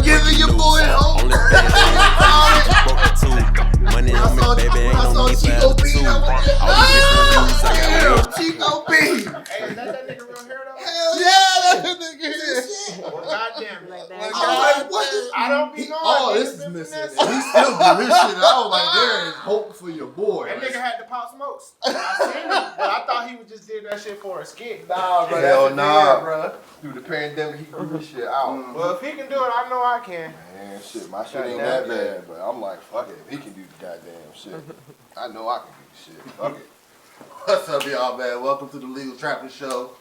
giving your boy hope. Only thing that money on me, baby, ain't no need for attitude. All these different views, I got Chico B. Hey, is that nigga real hair though? Hell yeah, that nigga here. Well, goddamn. I don't be knowing. Oh, this is missing. He still do this shit. I was like, there is hope for your boy. That nigga had to pop smokes. I seen him, but I thought he would just did that shit for a skit. Nah, bro. Hell nah, bro. Through the pandemic, he grew this shit out. Well, if he can do it, I know I can. Man, shit, my shit ain't that bad, but I'm like, fuck it. If he can do the goddamn shit, I know I can do the shit. Fuck it. What's up, y'all, man? Welcome to the Legal Trapper Show.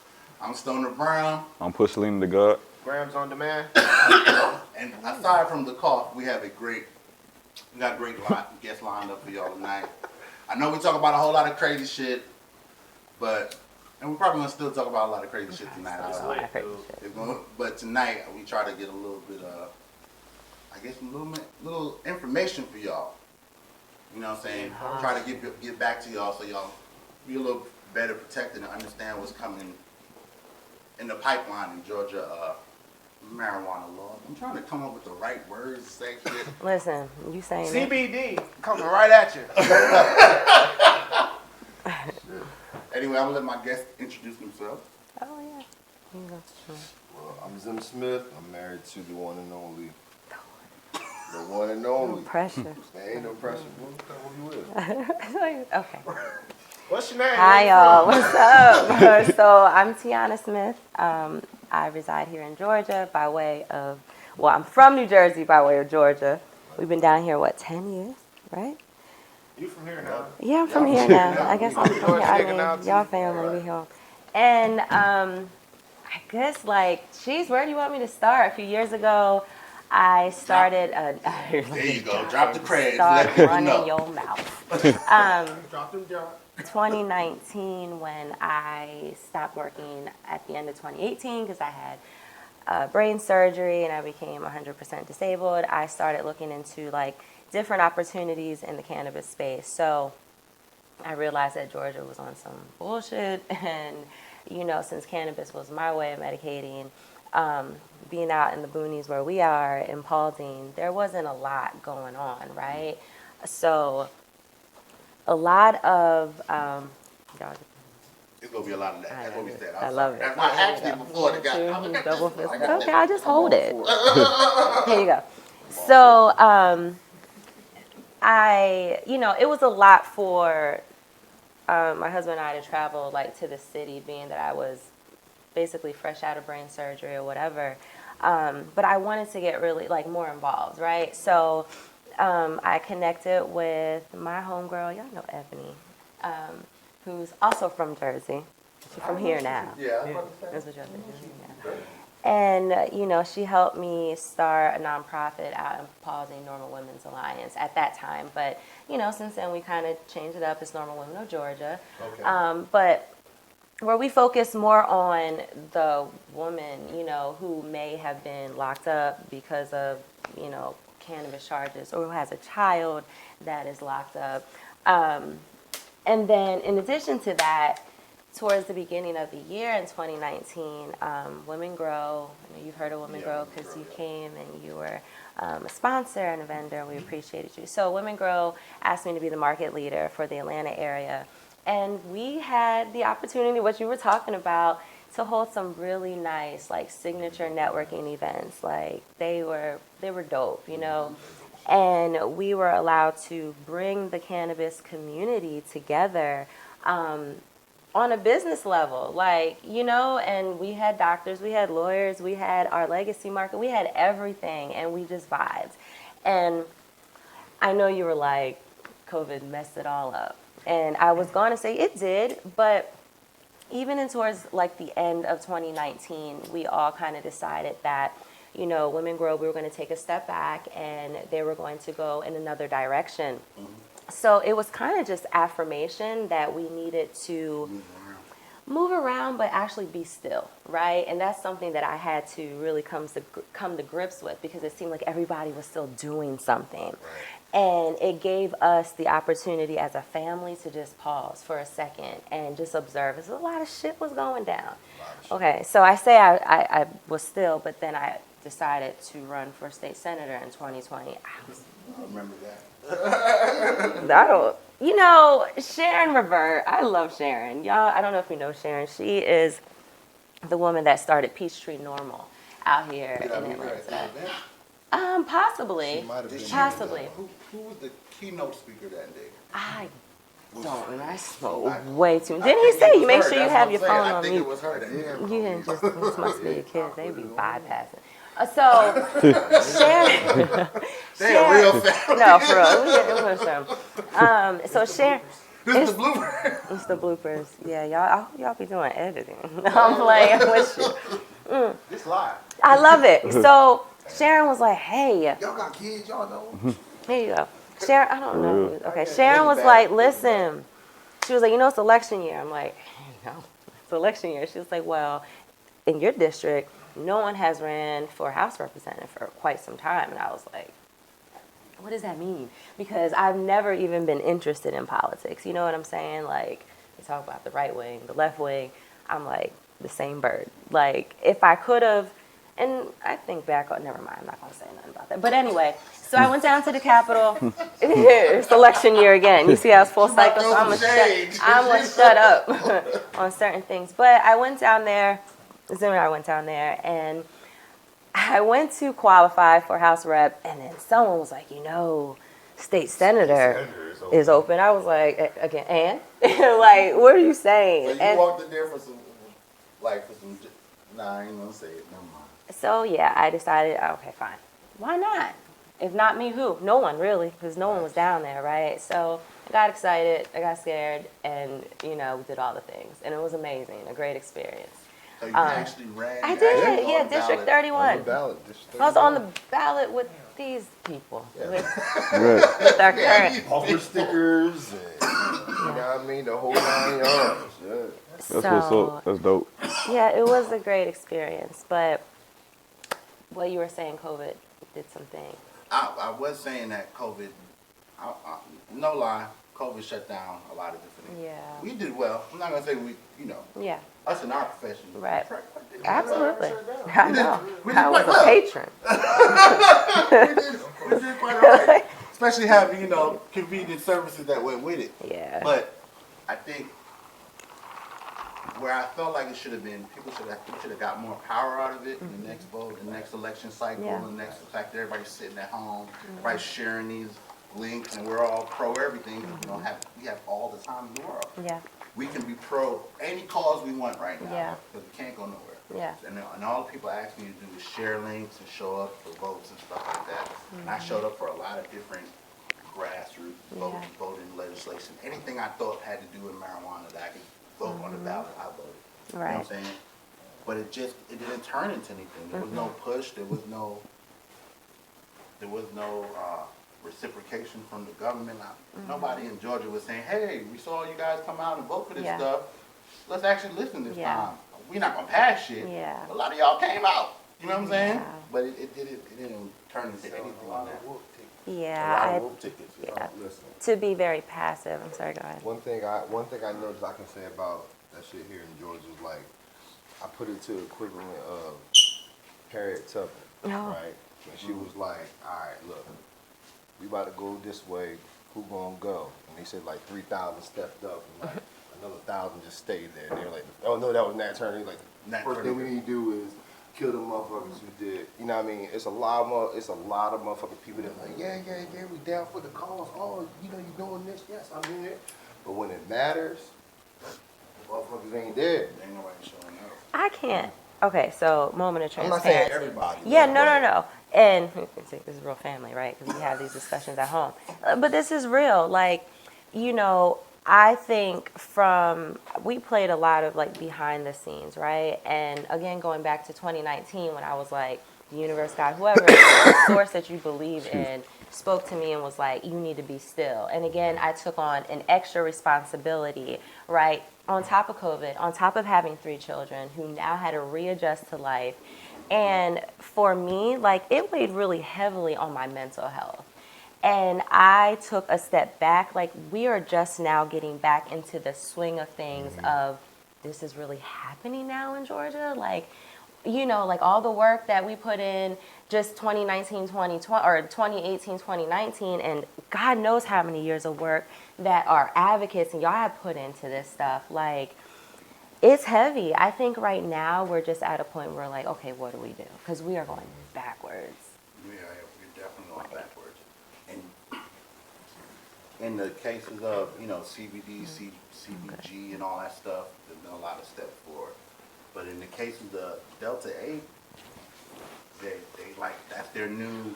I'm Stoner Brown. I'm Pushing the God. Grams on demand. And aside from the cough, we got a great guest lined up for y'all tonight. I know we talk about a whole lot of crazy shit, and we're probably gonna still talk about a lot of crazy shit tonight. But tonight we try to get a little bit of, I guess, a little information for y'all. You know what I'm saying? Try to get back to y'all so y'all be a little better protected and understand what's coming in the pipeline in Georgia. Marijuana law. I'm trying to come up with the right words to say shit. Listen, you saying CBD coming right at you. Anyway, I'm gonna let my guests introduce themselves. Oh yeah. You can go. Well, I'm Zim Smith. I'm married to the one and only. The one and only. No pressure. There ain't no pressure. Who you with? Okay. What's your name? Hi y'all. What's up? So I'm Tianna Smith. I reside here in Georgia by way of, I'm from New Jersey by way of Georgia. We've been down here, 10 years, right? You from here now? Yeah, I'm from here now. I guess I'm from here. I mean, y'all family, we home. And I guess, geez, where do you want me to start? A few years ago, I started. There you go. Drop the credits. Start running your mouth. Drop them drops. 2019 when I stopped working at the end of 2018 because I had brain surgery and I became 100% disabled. I started looking into different opportunities in the cannabis space. So I realized that Georgia was on some bullshit, and since cannabis was my way of medicating, being out in the boonies where we are in Paulding, there wasn't a lot going on, right? So a lot of It's gonna be a lot of that. That's what we said. I love it. That's why I asked you before the guy. Double fist. Okay, I'll just hold it. Here you go. So it was a lot for my husband and I to travel to the city, being that I was basically fresh out of brain surgery or whatever. But I wanted to get really more involved, right? So I connected with my homegirl, y'all know Ebony, who's also from Jersey. She's from here now. Yeah. That's what y'all think. And, she helped me start a nonprofit out in Paulding, Norml Women's Alliance at that time. But, since then we kind of changed it up. It's Norml Women of Georgia. Okay. But where we focus more on the woman, who may have been locked up because of, cannabis charges, or who has a child that is locked up. And then in addition to that, towards the beginning of the year in 2019, Women Grow, you've heard of Women Grow because you came and you were a sponsor and a vendor, and we appreciated you. So Women Grow asked me to be the market leader for the Atlanta area. And we had the opportunity, what you were talking about, to hold some really nice signature networking events. They were dope, and we were allowed to bring the cannabis community together on a business level, and we had doctors, we had lawyers, we had our legacy market, we had everything, and we just vibed. And I know you were COVID messed it all up, and I was going to say it did, but even in towards the end of 2019, we all kind of decided that, Women Grow, we were going to take a step back and they were going to go in another direction. Mm-hmm. So it was kind of just affirmation that we needed to move around, but actually be still, right? And that's something that I had to really come to grips with, because it seemed like everybody was still doing something. Right. And it gave us the opportunity as a family to just pause for a second and just observe. Because a lot of shit was going down. Okay, so I say I was still, but then I decided to run for state senator in 2020. I remember that. I don't, you know, Sharon Revert. I love Sharon. Y'all, I don't know if you know Sharon. She is the woman that started Peachtree Norml out here Did I in meet her at the Atlanta. event? Possibly. She might have been Possibly. Who was the keynote speaker that day? I don't remember. I smoke I- way too. I Didn't he think say it you was make her. sure you That's have what your I'm saying. phone I on think mute? it was her that did. You didn't just, this must be your kids. They be bypassing. So, Sharon. They a real family. No, for real. Let me push them. So Sharon. This is the blooper. It's the bloopers. Yeah, y'all. I hope y'all be doing editing. I'm playing with you. This live. I love it. So Sharon was like, "Hey, Y'all got kids, y'all know. here you go." Sharon, I don't know. Okay, Sharon was like, "Listen." She was like, "You know, it's election year." I'm like, "No, it's election year." She was like, "Well, in your district, no one has ran for House representative for quite some time." And I was like, what does that mean? Because I've never even been interested in politics. You know what I'm saying? Like, they talk about the right wing, the left wing. I'm like, the same bird. Like, if I could have, and I think back, oh, never mind, I'm not going to say nothing about that. But anyway, so I went down to the Capitol. It's election year again. You see how it's full cycle? So I'm going to shut up on certain things. But I went down there, and I went to qualify for House Rep, and then someone was like, you know, state senator is open. I was like, again, and? Like, what are you saying? So you And walked in there for some, nah, I ain't gonna say it. Never mind. so, yeah, I decided, okay, fine. Why not? If not me, who? No one, really, because no one was down there, right? So I got excited, I got scared, and, you know, we did all the things. And it was amazing, a great experience. So you actually ran? I you actually did, was yeah, on the District ballot. 31. Ballot. I was on the ballot with these people, with Right. our current. Bumper stickers and, you know what I mean, the whole 9 yards. Yeah. That's what's up. That's dope. Yeah, it was a great experience, but what you were saying, COVID did some things. I was saying that COVID, no lie, COVID shut down a lot of different things. Yeah. We did well. I'm not gonna say we, you know, Yeah, us in our profession. right. We did Absolutely. well. I know. we did I was quite a well. patron. We did quite all right. Especially having, you know, convenient services that went with it. Yeah. But I think where I felt like it should have been, people should have got more power out of it in the next vote, the next election cycle, Yeah. the next fact that everybody's sitting at home, everybody's sharing these links, and we're all pro everything. We don't have, we have all the time in the world. Yeah, We can be pro any cause we want right now. Yeah. Because we can't go nowhere. yeah, And all the people ask me to do is share links and show up for votes and stuff like that. And I showed up for a lot of different grassroots votes, Yeah. voting legislation, anything I thought had to do with marijuana that I could vote on the ballot, I voted. You know what I'm right. saying? But it didn't turn into anything. There was no push. There was no reciprocation from the government. Nobody in Georgia was saying, "Hey, we saw you guys come out and vote for this Yeah. stuff. Let's actually listen this Yeah. time. We're not gonna pass shit." Yeah. A lot of y'all came out. You know what I'm saying? Yeah. But it didn't turn into anything on that. Yeah, Whoop tickets. yeah. Listen, To be very passive. I'm sorry, go ahead. one thing I noticed I can say about that shit here in Georgia is like, I put it to the equivalent of Harriet Tubman, Oh. right? When she was like, all right, look, we about to go this way, who gonna go? And they said like 3,000 stepped up and like another 1,000 just stayed there. And they were like, oh no, that was Nat Turner. Like, Nat first Turner. thing we need to do is kill the motherfuckers who did. You know what I mean? It's a lot of motherfucking people that are like, yeah, we down for the cause. Oh, you know, you doing this? Yes, I'm in it. But when it matters, motherfuckers ain't there. Ain't nobody showing up. I can't. Okay, so moment of I'm not transparency. saying everybody. Yeah, but- no. And this is real family, right? Because we have these discussions at home. But this is real. Like, you know, I think we played a lot of like behind the scenes, right? And again, going back to 2019 when I was like, the universe, God, whoever, the source that you believe in spoke to me and was like, you need to be still. And again, I took on an extra responsibility, right? On top of COVID, on top of having 3 children who now had to readjust to life. And for me, like, it weighed really heavily on my mental health. And I took a step back. Like, we are just now getting back into the swing of things of this is really happening now in Georgia. Like, you know, like all the work that we put in just 2019, 2020, or 2018, 2019, and God knows how many years of work that our advocates and y'all have put into this stuff. Like, it's heavy. I think right now we're just at a point where we're like, okay, what do we do? Because we are going backwards. Yeah, we're definitely going backwards. And in the cases of, you know, CBD, CBG, and all that stuff, there's been a lot of steps forward. But in the case of the Delta 8, they like, that's their new,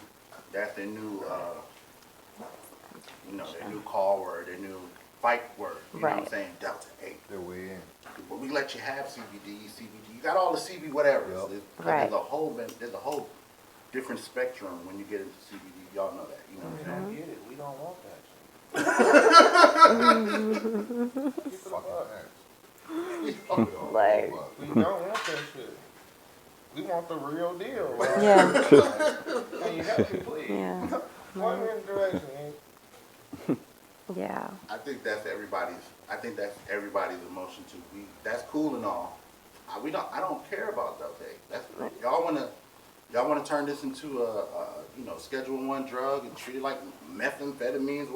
you know, their new call word, their new fight word. You know what I'm saying? Delta 8. They're way in. But we let you have CBD, CBD. You got all the CB whatever. Yep. Right. There's a whole different spectrum when you get into CBD. Y'all know that. You know what I'm saying? Get it. We don't want that shit. Like, We don't want that shit. We want the real deal. Right? yeah, Can you help me, please? yeah, Point me in the direction. yeah. I think that's everybody's emotion too. That's cool and all. I don't care about Delta 8. Y'all wanna turn this into a you know, Schedule I drug and treat it like methamphetamines.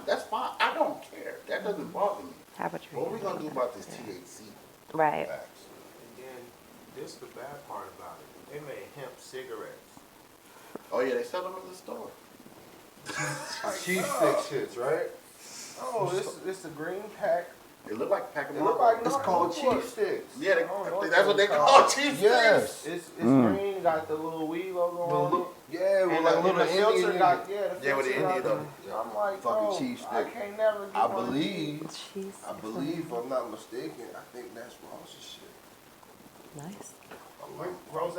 That's fine. I don't care. That doesn't bother me. How about you? What are we gonna do about this THC? Right. And then this the bad part about it. They made hemp cigarettes. Oh yeah, they sell them in the store. Cheese stick shits, right? Oh, this a green pack. It look like a pack of It look like It's called cheese sticks. Yeah, I don't know that's what they it's call called. cheese Yes. It's green, got the little weed logo on it. Yeah, with And like the little filter Indian. got, the Yeah, with the filter Indian got on the- I'm like, Fucking bro, cheese I stick. can't never get I one of these. believe, Jeez. if I'm not mistaken, I think that's Ross's shit. Nice. Rose?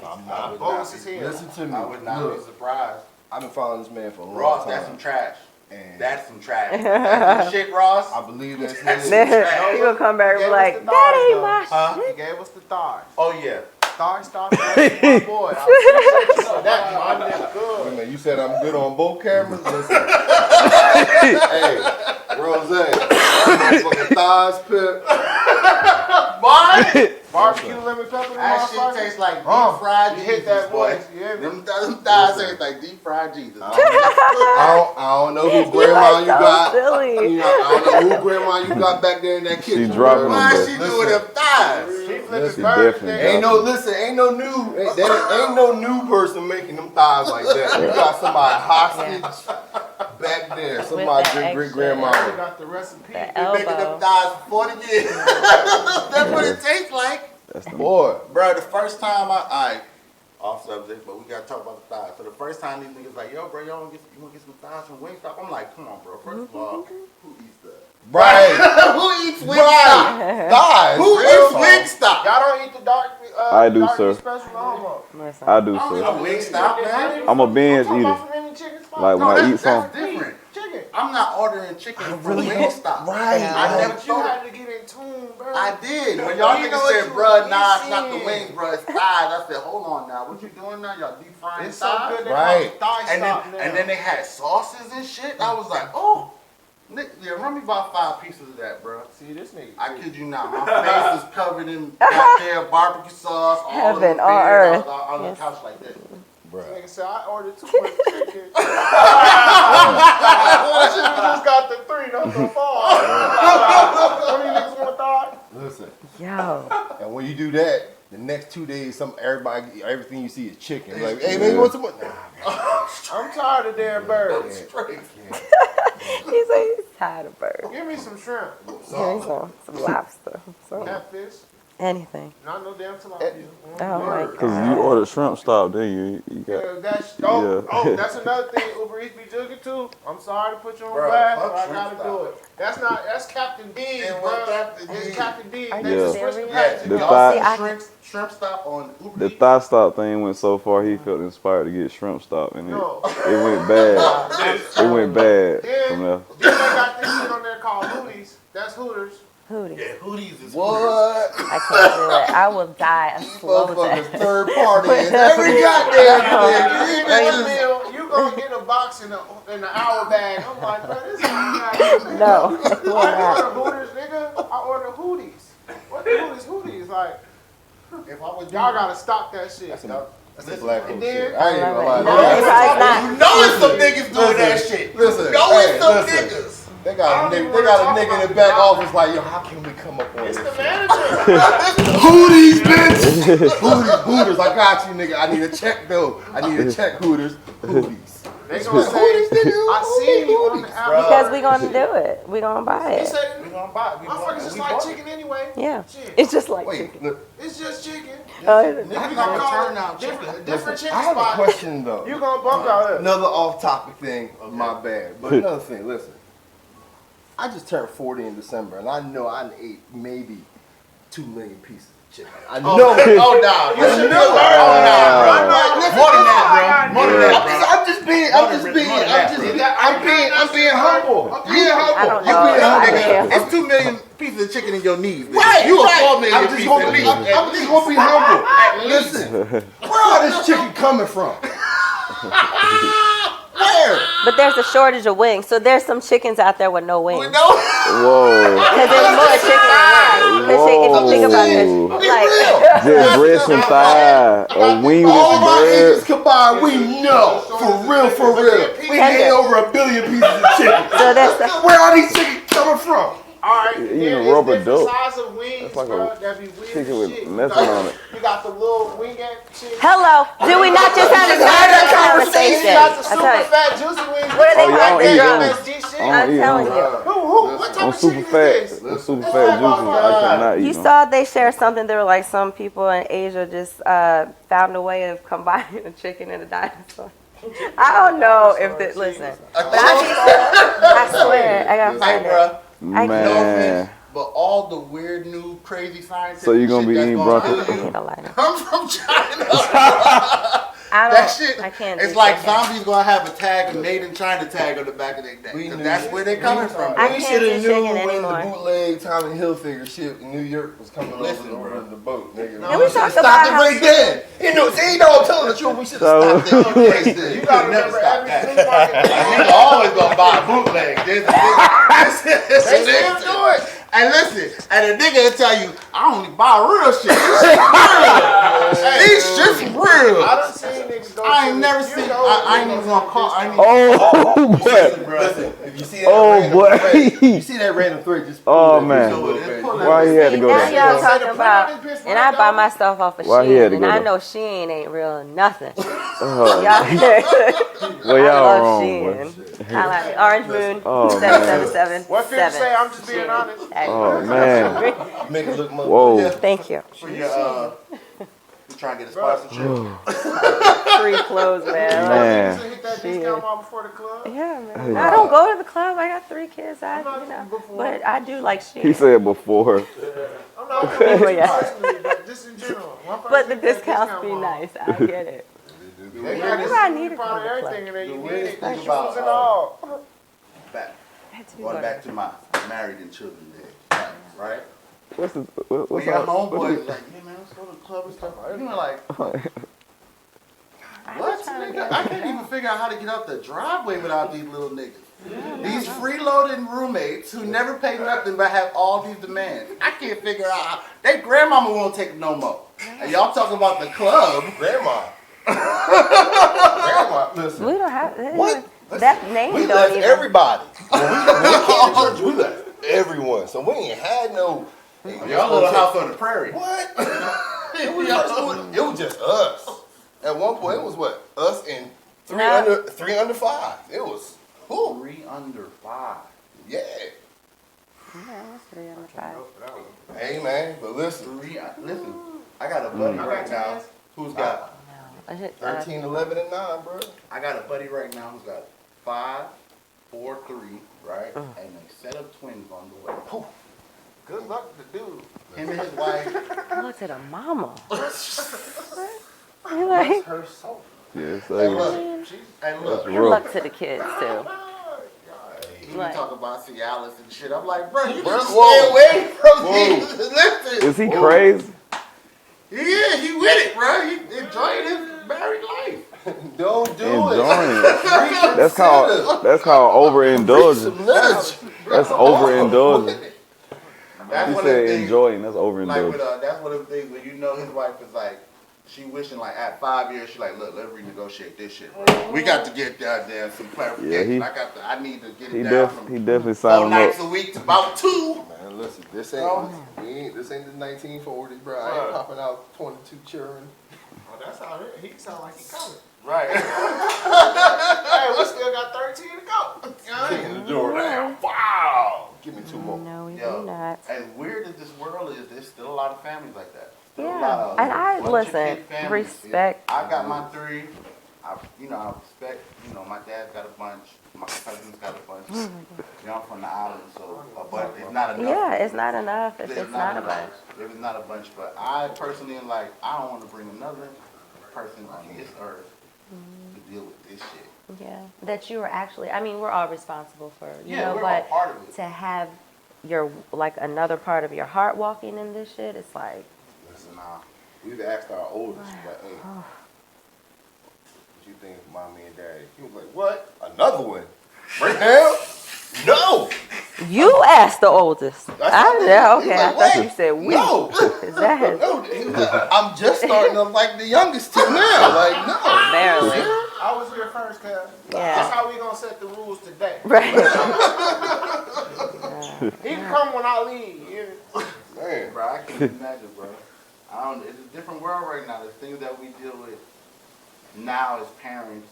I'm not. Bogus as hell. Listen to me. I would not be Look, surprised. I've been following this man for a long Ross, time. that's some trash. And That's some trash. That's some shit, Ross. I believe that's That's his. He gonna come back and be Gave us like, the that ain't thighs, my though. shit. He gave us the thighs. Oh yeah. Thigh stop. That's my boy. I appreciate you for that. My nigga good. Wait a minute, you said I'm good on both cameras? Listen. Hey, Rose, motherfucking thighs pip. What? Barbecue lemon pepper in That my shit tastes like deep fried you Jesus, hit that boy. voice, you hear me? Them thighs taste like deep fried Jesus. I don't know who grandma you so got. silly. You know, I don't know who grandma you got back there in that kitchen. dropping bro. them, Why though. she doing them thighs? She Listen, flipping birds. definitely nigga. Ain't no new person making them thighs like that. You got somebody hostage back there. Somebody that great extra- We grandma. got the recipe. The Been making them elbow. thighs for 40 years. That's what it tastes like. That's the Boy, Bro, the first time off subject, but we gotta talk about the thighs. So the first time these niggas like, yo, bro, you wanna get some thighs from Wingstop? I'm like, come on, bro. First of all, who eats that? right, Who eats Wingstop? right, thighs. Who real eats talk. Wingstop? Y'all don't eat the dark. I do, dark sir. Special no homo. Listen. I do, I don't sir. eat Wingstop, man. I'm a binge I'm talking eater. about from any chicken spot. Like, No, when I eat that's something. different. Chicken. I'm not ordering chicken from really don't- Wingstop. right. I never But you thought. had to get in tune, bro. I did. When y'all You know niggas what said, you bruh, nah, it's not the missing. wings, bruh, it's thighs. I said, hold on now, what you doing now? Y'all deep frying It's so thighs? good. They Right. call it thigh stop now. And then they had sauces and shit. I was like, oh, Nick, yeah, run me about 5 pieces of that, bro. See this nigga. I kid you not. My face is covered in goddamn barbecue sauce. All Heaven in the on bed. earth. I was on Yes. the couch like this. Bruh. Nigga said I ordered too much chicken. I should have just got the 3, not the 4. What do you niggas want thigh? Listen, Yo. and when you do that, the next 2 days, everything you see is chicken. Like, hey man, you want some more? Nah. I'm tired of damn birds. Straight. He's like, he's tired of birds. Give me some shrimp, Give me some lobster. Some, catfish, anything. not no damn tilapia. Oh my Because God. you ordered shrimp stop, then you got. Yeah, that's Yeah. that's another thing. Uber Eats be jugging too. I'm sorry to put you on Bruh, blast, fuck but I shrimp gotta stop. do it. That's Captain D's, And bro. what Captain It's D's? Captain D's. Are They you just switched the serious? packaging. The Y'all thigh- see See, I- shrimp stop on Uber The Eats? thigh stop thing went so far, he felt inspired to get shrimp stop, and No. it went bad. It went bad from there. Then they got this shit on there called Hooties. That's Hooters. Hootie. Yeah, Hootie's is What? I can't do it. I will die a slow Motherfuckers death. third party in every goddamn thing. Hey, Bill, you gonna get a box in the hour bag. I'm like, bro, this is not No. I order Hooters, nigga. I order Hooties. What the Hooties? Hooties like If I was Y'all gotta stop that shit. That's a Listen, black and folk then- shit. I ain't even gonna lie. No, it's not. You know it's some niggas doing that shit. Listen, You know hey, it's some listen. niggas. They got I a don't even nigga, wanna they got a talk nigga in about the back it. office like, yo, how can we come up on It's this the shit? manager. Hooters, bitch! Hooters, I got you, nigga. I need a check, though. I need a check, Hooters. Hooties. They gonna say, Hooters, nigga. I see you on the Hooters, app. Because we gonna do it. We gonna buy He it. said, We gonna buy it. We bought motherfuckers it. just We like bought it. chicken anyway. Yeah. Shit. It's just like Wait, chicken. look. It's just chicken. Oh, is it? Nigga, We you gonna gonna turn call out it chicken. different chicken I have a spot. question, though. You gonna bump out here. Another off-topic thing, my bad. But another thing, listen. I just turned 40 in December, and I know I ate maybe 2 million pieces of chicken. I know. Oh, nah. You should know. More than that, bro. More than that, bro. I'm just being humble. I'm being humble. I don't You know. being humble. Nigga, it's 2 million pieces of chicken in your knees. Nigga. Right, You a right. 4 million I'm just pieces gonna at be, least. I'm just gonna be humble. Listen, where all this chicken coming from? Where? But there's a shortage of wings, so there's some chickens out there with no wings. We know. Whoa. Because there's more chicken than wings. 'Cause if you think about it, Be like, real. Just breast and thigh, a wingless All my bird. niggas combined, we know. For real. We ate over 1 billion pieces of chicken. so that's the, Where are these chickens coming from? Alright, You there know, is rubber different dope. size of wings, That's like bro. a That be weird chicken as with shit. nothing on it. You got the little wingette chicken. hello, do we not just have this conversation? You got the I tell super you. fat juicy wings. What are they Oh, y'all called? eat They're them. MSG shit. I don't eat telling them. you. What type On of super chicken fat, is this? on super fat juices, I cannot eat You them. saw they shared something. They were like some people in Asia just found a way of combining a chicken and a dinosaur. I don't know if it. Listen, but I swear I gotta Hey, find it. bro. I Man. But all the weird new crazy scientific So you gonna shit be that's eating gonna broccoli? kill I you need a lighter. come from China. I That don't. shit, I can't. Do it's like chicken. zombies gonna have a tag, a made in China tag on the back of their neck. We 'Cause knew that's this. where they coming from. I bro. We can't should do have knew chicken when anymore. the bootleg Tommy Hilfiger shit in New York was coming Listen, over bro. the boat, nigga. And we should've talked stopped about it how- right then. You know, see, I'm telling the truth. We should have So- stopped it right then. You gotta remember every flea market. Nigga always gonna buy a bootleg. This is They still do it. And listen, and the nigga will tell you, I only buy real shit. This shit real. This shit's real. I done seen niggas go I to ain't the- never you seen. know I ain't niggas even gonna call. I ain't even. Oh, boy. Listen, if you see that Oh, random boy. thread, you see that random thread, just pull Oh, that man. bitch over, baby. Why he had to go Now there? y'all Say talking the about, print on this bitch and right I buy now. my stuff off of Why he had Shein, to and go I there? know Shein ain't real nothing. Oh, I well, y'all love wrong, Shein. boy. I like Orange Moon Oh, 777. What 50 say? I'm just being honest. Oh, man. Make it look more. Whoa. Thank you. For your, you trying to get a sponsorship? Free clothes, man. Man. Niggas hit that discount mall before the club. Yeah, man. I don't go to the club. I got 3 kids. But I do like Shein. He said before. I'm not talking But yeah. personally, but just in general. One person But the hit that discounts discount be mall. nice. I get it. They Yeah, got I need to probably go to the club. everything in there. You The need weirdest it. thing Shoes about, and all. Back, That's going back to my married and children day, right? What's We what's got up? homeboys like, yeah man, let's go to the club and stuff. You know, like, what? Nigga? I can't even figure out how to get out the driveway without these little niggas. These freeloading roommates who never pay nothing but have all these demands. I can't figure out how. They grandmama won't take no more. And y'all talking about the club. Grandma. Grandma, listen. We don't have What? that name. We don't left even. everybody. When we came to church, we left everyone. So we ain't had no. Y'all little house on the prairie. What? it was just us. At one point, it was what? Us and three under 5. It was, who? 3 under 5. Yeah. Hey, man, but listen. Listen, I got a buddy right now who's got 13, 11, and 9, bro. I got a buddy right now who's got 5, 4, 3, right? And a set of twins on the way. Good luck to the dude. Him and his wife. Look to the mama. You like, Her soul. Yes, Hey, I look. Hey, look. good luck to the kids too. We Like- talk about Cialis and shit. I'm like, bro, you Bro, just whoa. stay away from Whoa. these. Listen. Is he crazy? Yeah, he with it, bro. He enjoying his married life. Don't do Enjoying it. it. That's called overindulgent. That's overindulgent. That's He one of said the things. enjoying. That's Like with overindulgent. that's one of the things when you know, his wife is like, she wishing like at 5 years, she like, look, let's renegotiate this shit, bro. We got to get goddamn some clarification. I need to get it down from He definitely 4 signed him nights up. a week to about 2. Man, listen, this ain't the 1940s, bro. I ain't popping out 22 children. Oh, that's how he sound like he coming. Right. Hey, we still got 13 to go. Kicking the door down. Wow. Give me 2 more. No, we Yo, do not. as weird as this world is, there's still a lot of families like that. Still a lot Yeah, of and I bunch of listen, kid families. respect. I got my 3. I respect, my dad's got a bunch. My cousin's got a bunch. I'm from the island, so a bunch is not enough. Yeah, it's not enough if It's it's not a enough. bunch. If it's not a bunch, but I personally am like, I don't want to bring another person on this earth to deal with this shit. Yeah, that you were actually, I mean, we're all responsible for, you know, we're all but part of it. to have your, like, another part of your heart walking in this shit, it's like, Listen, We've asked our oldest, like, hey, what you think of mommy and daddy? He was like, what? Another one? Right now? No! you asked the oldest. I said, Yeah, he okay, was I like, thought what? you said we. No! Is that No, he was like, I'm just starting to like the youngest two now. Like, no. barely? I was here first, cuz. Yeah. That's how we gonna set the rules today. Right. He can come when I leave. Yeah. Man. bro, I can't imagine, bro. It's a different world right now. There's things that we deal with now as parents,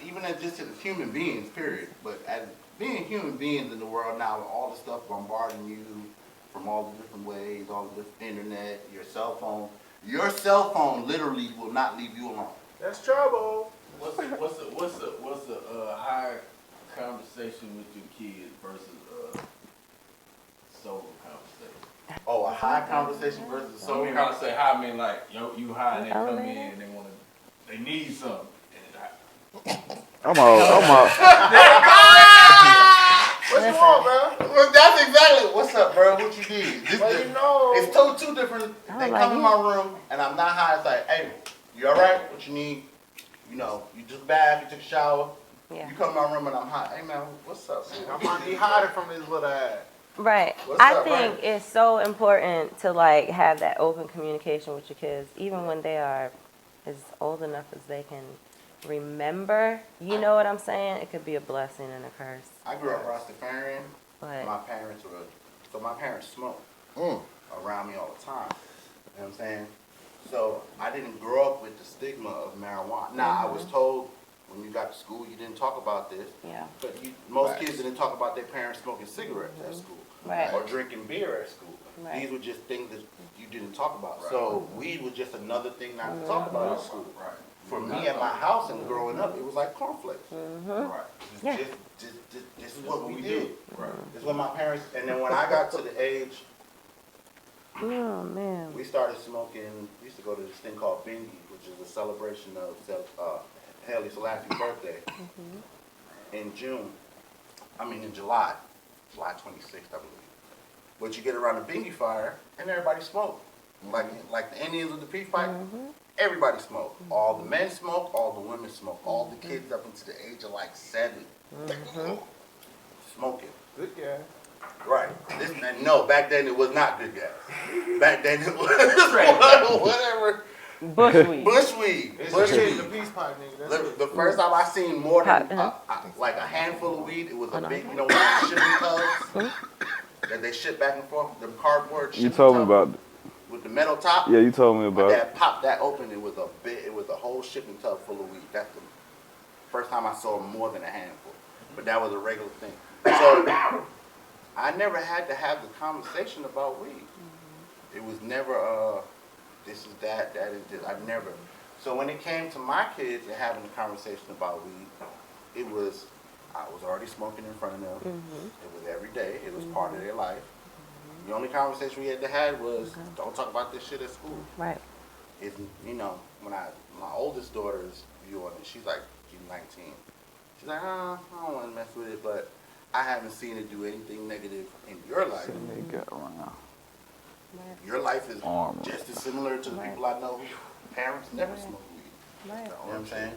even as just as human beings, period. But as being human beings in the world now, with all the stuff bombarding you from all the different ways, all the different internet, your cell phone literally will not leave you alone. That's trouble. What's the higher conversation with your kids versus solo conversation? Oh, a high conversation versus a So solo when I conversation. say high, I mean like you high and they come Elevator? in and they need something. I'm out. What you want, bro? Well, that's exactly what's up, bro. What you need? Well, you know. It's two different. They like come in it. my room and I'm not high. It's like, hey, you all right? What you need? You took a bath, you took a shower. Yeah. You come in my room and I'm high. Hey man, what's up? I might be hiding from his little ass. Right. What's I up, think it's so important to like have that open communication with your kids, even when they are as old enough as they can remember. You know what I'm saying? It could be a blessing and a curse. I grew up Rastafarian. But My parents smoked around me all the time. You know what I'm saying? So I didn't grow up with the stigma of marijuana. Now I was told when you got to school you didn't talk about this. yeah. But most kids didn't talk about their parents smoking cigarettes at school. Right. Or drinking beer at school. Right. These were just things that you didn't talk about. So weed was just another thing not to talk about at school. Right. For me at my house and growing up, it was like cornflakes. Right. Yeah. This is what we did. Right. This is what my parents, and then when I got to the age, Oh man. we started smoking, we used to go to this thing called Bingi, which is a celebration of Haile Selassie's birthday in July 26th, I believe. But you get around the Bingi fire, and everybody smoked. Like the Indians with the peace pipe, everybody smoked. All the men smoked, all the women smoked, all the kids up into the age of like 7 smoking. Good guy. Right. Back then it was not good gas. Back then it was whatever. Bushweed. Bushweed. It's Bushweed. the peace pipe, nigga. That's it. The first time I seen more than Pot, like a handful of weed, it was a big, one of the shipping tubs that they ship back and forth, the cardboard shipping You told me tub about. with the metal top. Yeah, you told me My about. dad popped that open. It was a whole shipping tub full of weed. That's the first time I saw more than a handful. But that was a regular thing. So I never had to have the conversation about weed. It was never this is that is this. I never. So when it came to my kids and having a conversation about weed, I was already smoking in front of them. It was every day. It was part of their life. The only conversation we had to have was, don't talk about this shit at school. Right. It's, when my oldest daughter's viewing it, she's like, she's 19. She's like, I don't want to mess with it, but I haven't seen it do anything negative in your life. They got around. Your life is Armor. just as similar to the people I know whose parents never smoke weed. Right. You know what I'm saying?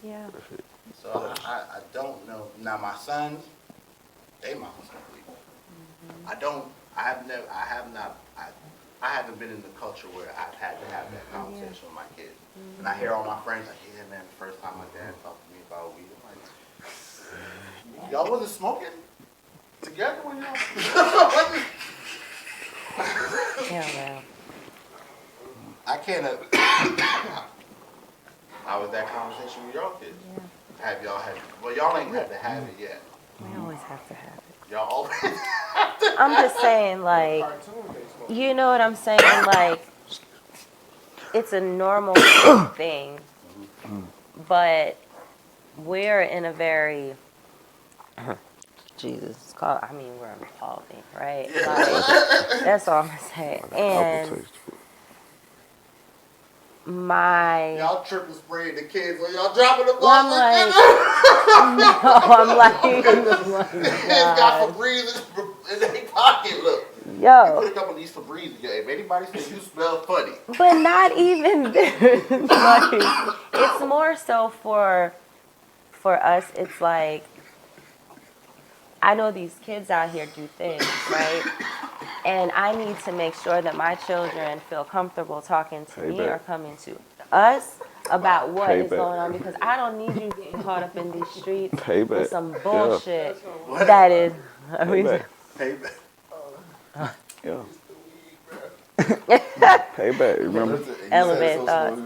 Yeah. So I don't know. Now my sons, they mama smoke weed. I I haven't been in the culture where I've had to have that conversation with my kids. And I hear all my friends like, yeah, man, the first time my dad talked to me about weed, I'm like, y'all wasn't smoking together when y'all Yeah, man. I can't. How was that conversation with y'all kids? Yeah. Have y'all had? Well, y'all ain't had to have it yet. We always have to have it. Y'all always. I'm just saying, like, you know what I'm saying? Like, it's a normal thing, but we're in a very, Jesus, I mean, we're evolving, right? Like, that's all I'm gonna say. And Y'all triple spraying the kids when y'all dropping the ball. I'm like, no, I'm like, Kids got Febreze in their pocket. Look, you yo. put a couple of these Febreze. If anybody says you smell funny, But not even this. Like, it's more so for us. It's like, I know these kids out here do things, right? And I need to make sure that my children feel comfortable talking to me or coming to us about what is going on, because I don't need you getting caught up in these streets with some bullshit that is. payback. Yeah. Payback, remember? Elevated thoughts.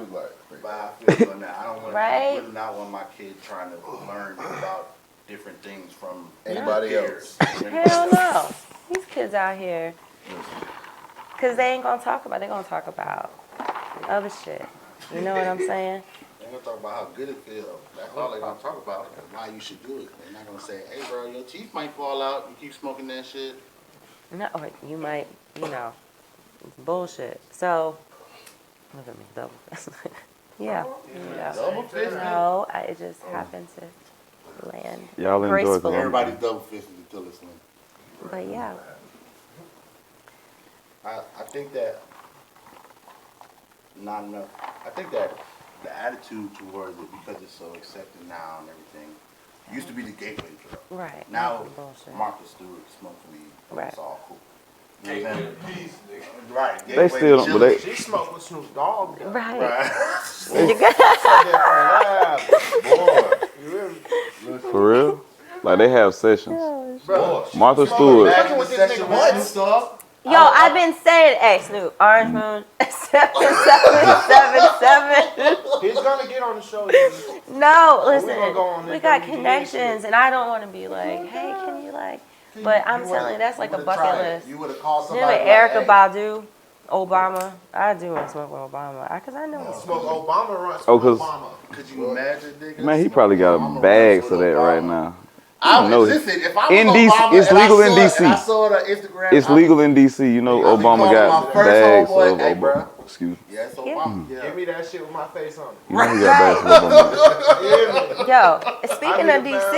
But I feel on that. I don't want. Right? I would not want my kid trying to learn about different things from Anybody peers. Hell no. These kids out here, because they ain't going to talk about, they're going to talk about other shit. You know what I'm saying? They're gonna talk about how good it feels. That's all they're gonna talk about. Why you should do it. They're not gonna say, "Hey, bro, your teeth might fall out. You keep smoking that shit." No, you might, you know, it's bullshit. So, look at me, double fist. Yeah. Double fist. No, it just happened to land Y'all enjoy gracefully. it. Everybody's double fisted until it's one. But yeah. I think that not enough. I think that the attitude towards it, because it's so accepted now and everything, used to be the gateway drug. Right. Now, Bullshit. Martha Stewart smokes weed. Right. It's all cool. Hey, peace, nigga. Right. They gateway still, to but they, She smoked with Snoop Dogg. Though. Right. Right. You got- Boy, for real? Like they have sessions. Bro, Martha Stewart. Imagine with this nigga what? Dog. Yo, I've been saying, hey, Snoop, Orange Moon, 7777. he's gonna get on the show. No, gonna listen, go on we that got WGA connections, and I don't want to be like, hey, can you like, but I'm telling you, that's like a bucket list. You would have called You know, somebody. like Erica hey. Badu, Obama. I do want to smoke with Obama, because I know he's Smoke Obama runs. Oh, 'cause- Obama. Could you imagine, nigga? Man, he probably got I'm a bag for with that right Obama. now. I know listen. If I was in Obama DC, it's and legal I in saw it, DC. and I saw it on Instagram. It's legal in DC. You know, I'll be Obama calling got my first bags homeboy, of hey, Obama. bro. Excuse me. Yes, Obama. Yeah. Give me that shit with my face on it. You know he got bags of Obama. Yo, speaking of DC,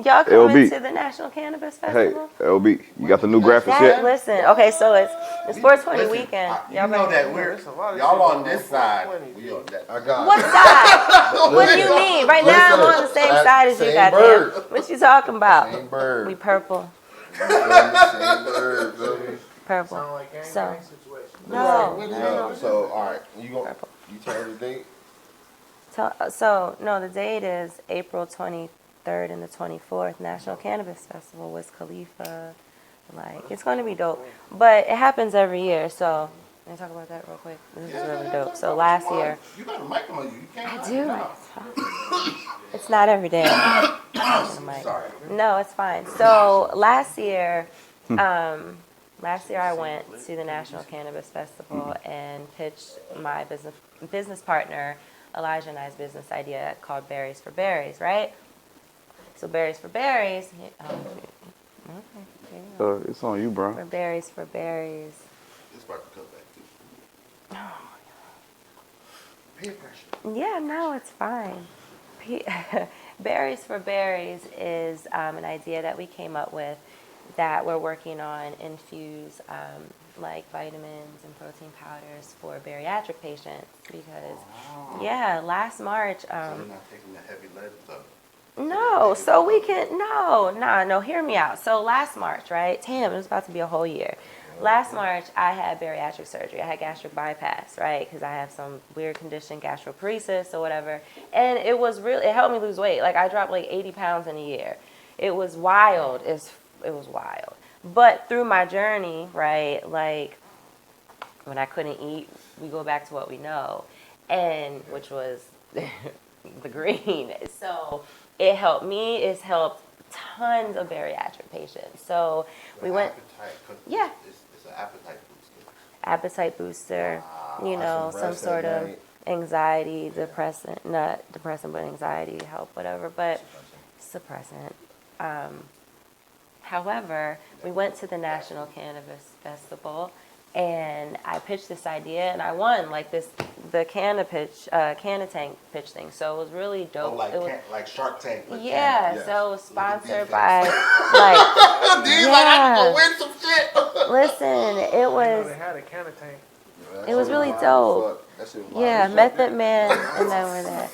y'all coming LB. to the National Cannabis Hey, Festival? LB, you got the new graphics That, yet? listen, okay, so it's 420 Listen, weekend. You know that we're y'all on this side. We on that. I got What side? What do you mean? Right now I'm on the same side as you, same goddamn. bird. What you talking about? Same bird. We purple. Same bird, baby. Purple. Sound like gang So- gang situation. No. So, all right, you tell the date? So, no, the date is April 23rd and the 24th, National Cannabis Festival, Wiz Khalifa. Like, it's going to be dope. But it happens every year, so let me talk about that real quick. This is really dope. So last year, You got a mic on you. You can't. I do. It's not every day. Sorry. No, it's fine. So last year I went to the National Cannabis Festival and pitched my business partner, Elijah and I's business idea called Berries for Berries, right? So Berries for Berries. It's on you, bro. For Berries for Berries. This about to come back too. Peer pressure. Yeah, no, it's fine. Berries for Berries is an idea that we came up with that we're working on infuse like vitamins and protein powders for bariatric patients because, yeah, last March. So you're not taking the heavy lead stuff. No, so we can, no, hear me out. So last March, right? Damn, it was about to be a whole year. last March, I had bariatric surgery. I had gastric bypass, right? Because I have some weird condition, gastroparesis or whatever. And it helped me lose weight. Like, I dropped like 80 pounds in a year. It was wild. It was wild. But through my journey, right, like, when I couldn't eat, we go back to what we know, and which was the green. So it helped me. It's helped tons of bariatric patients. So we went. Yeah. It's an appetite booster. Appetite booster. You know, some sort of anxiety, depressant, not depressant, but anxiety help, whatever. But suppressant. However, we went to the National Cannabis Festival, and I pitched this idea, and I won the Canna Tank pitch thing. So it was really dope. Oh, like Shark Tank. Yeah, so it was sponsored by I can go win some shit. Listen, it was. They had a Canna Tank. It was really dope. Yeah, Method Man and then with that.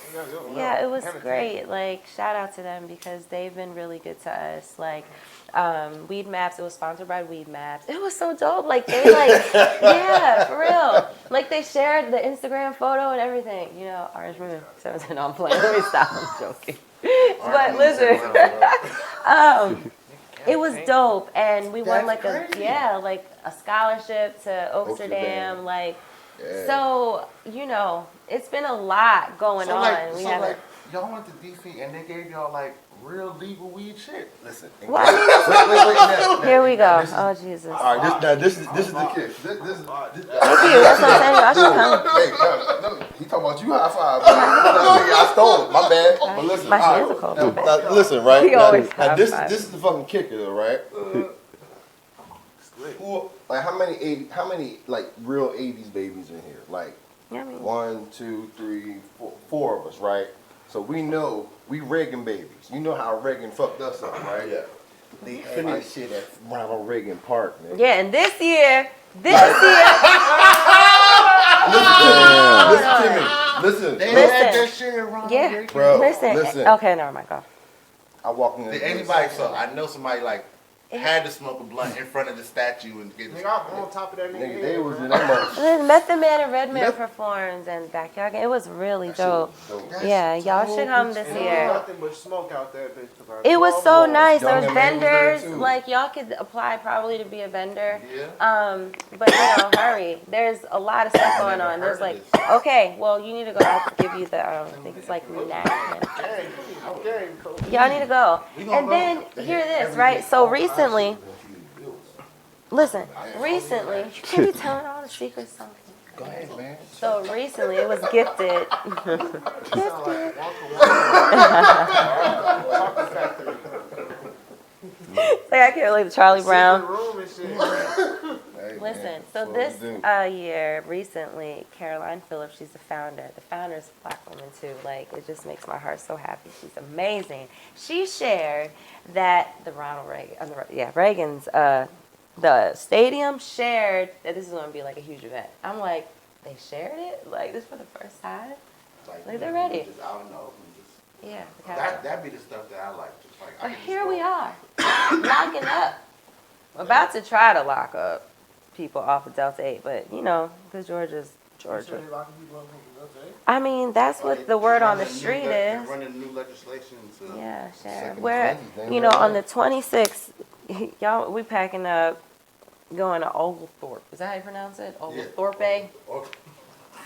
Yeah, it was great. Like, shout out to them because they've been really good to us. Like, Weed Maps, it was sponsored by Weed Maps. It was so dope. Like, they yeah, for real. Like, they shared the Instagram photo and everything. You know, Orange Moon. So I'm playing. Let me stop. I'm joking. But listen, it was dope, and we won like a scholarship to Amsterdam. Like, so you know, it's been a lot going on. Y'all went to DC and they gave y'all like real legal weed shit. Listen. What? Wait. Here we go. Oh Jesus. All right, this is the kick. This Thank you. That's what I'm saying. I should come. Hey, he talking about you high five. I stole it. My bad. But listen, My hands are cold. now, listen, right? We always Now, high this five. is the fucking kicker, though, right? Who, like, how many like real '80s babies in here? Like, Yeah, I mean, 1, 2, 3, 4 of us, right? So we know we Reagan babies. You know how Reagan fucked us up, right? Yeah. They had that shit at Ronald Reagan Park, man. yeah, and this year. Listen to me. Listen. They Listen. had that shit around. Yeah, Bro, listen. listen. Okay, never mind. Go. I walk in. Did anybody? So I know somebody like had to smoke a blunt in front of the statue and get. Nigga, I'm on top of that Nigga, nigga. they was in that motherfucker. Listen, Method Man and Redman performs and Backyard Game. It was really dope. Yeah, y'all should come this year. Nothing but smoke out there, bitch. It was so nice. There was Young man was there, vendors. too. Like, y'all could apply probably to be a vendor. Yeah. But you know, hurry. There's a lot of stuff going on. There's like, okay, well, you need to go. I'll give you the. I think it's like napkin. Okay, cool. Y'all need to go. And then hear this, right? So recently, listen. Recently, you can't be telling all the secrets. Something. Go ahead, man. So recently, it was gifted. Gifted. Like, I can't believe Charlie Brown. Room and shit. Hey, Listen, man, so that's this what we do. year, recently, Caroline Phillips, she's the founder. The founder's a black woman too. Like, it just makes my heart so happy. She's amazing. She shared that the Ronald Reagan, Reagan's, the stadium shared that this is going to be like a huge event. I'm like, they shared it? Like, this for the first time? Like, they're ready. Just out in the open. Yeah. the Capitol. That'd be the stuff that I like. Just like, I But can just here go- we are, locking up. About to try to lock up people off of Delta 8, but you know, because Georgia. I mean, that's what the word on the street They're is. running new legislation to. Yeah, sure. Second Where, Clinton, you know, on the 26th, y'all, we packing up, going to Oglethorpe. Is that how you pronounce it? Oglethorpe? Or-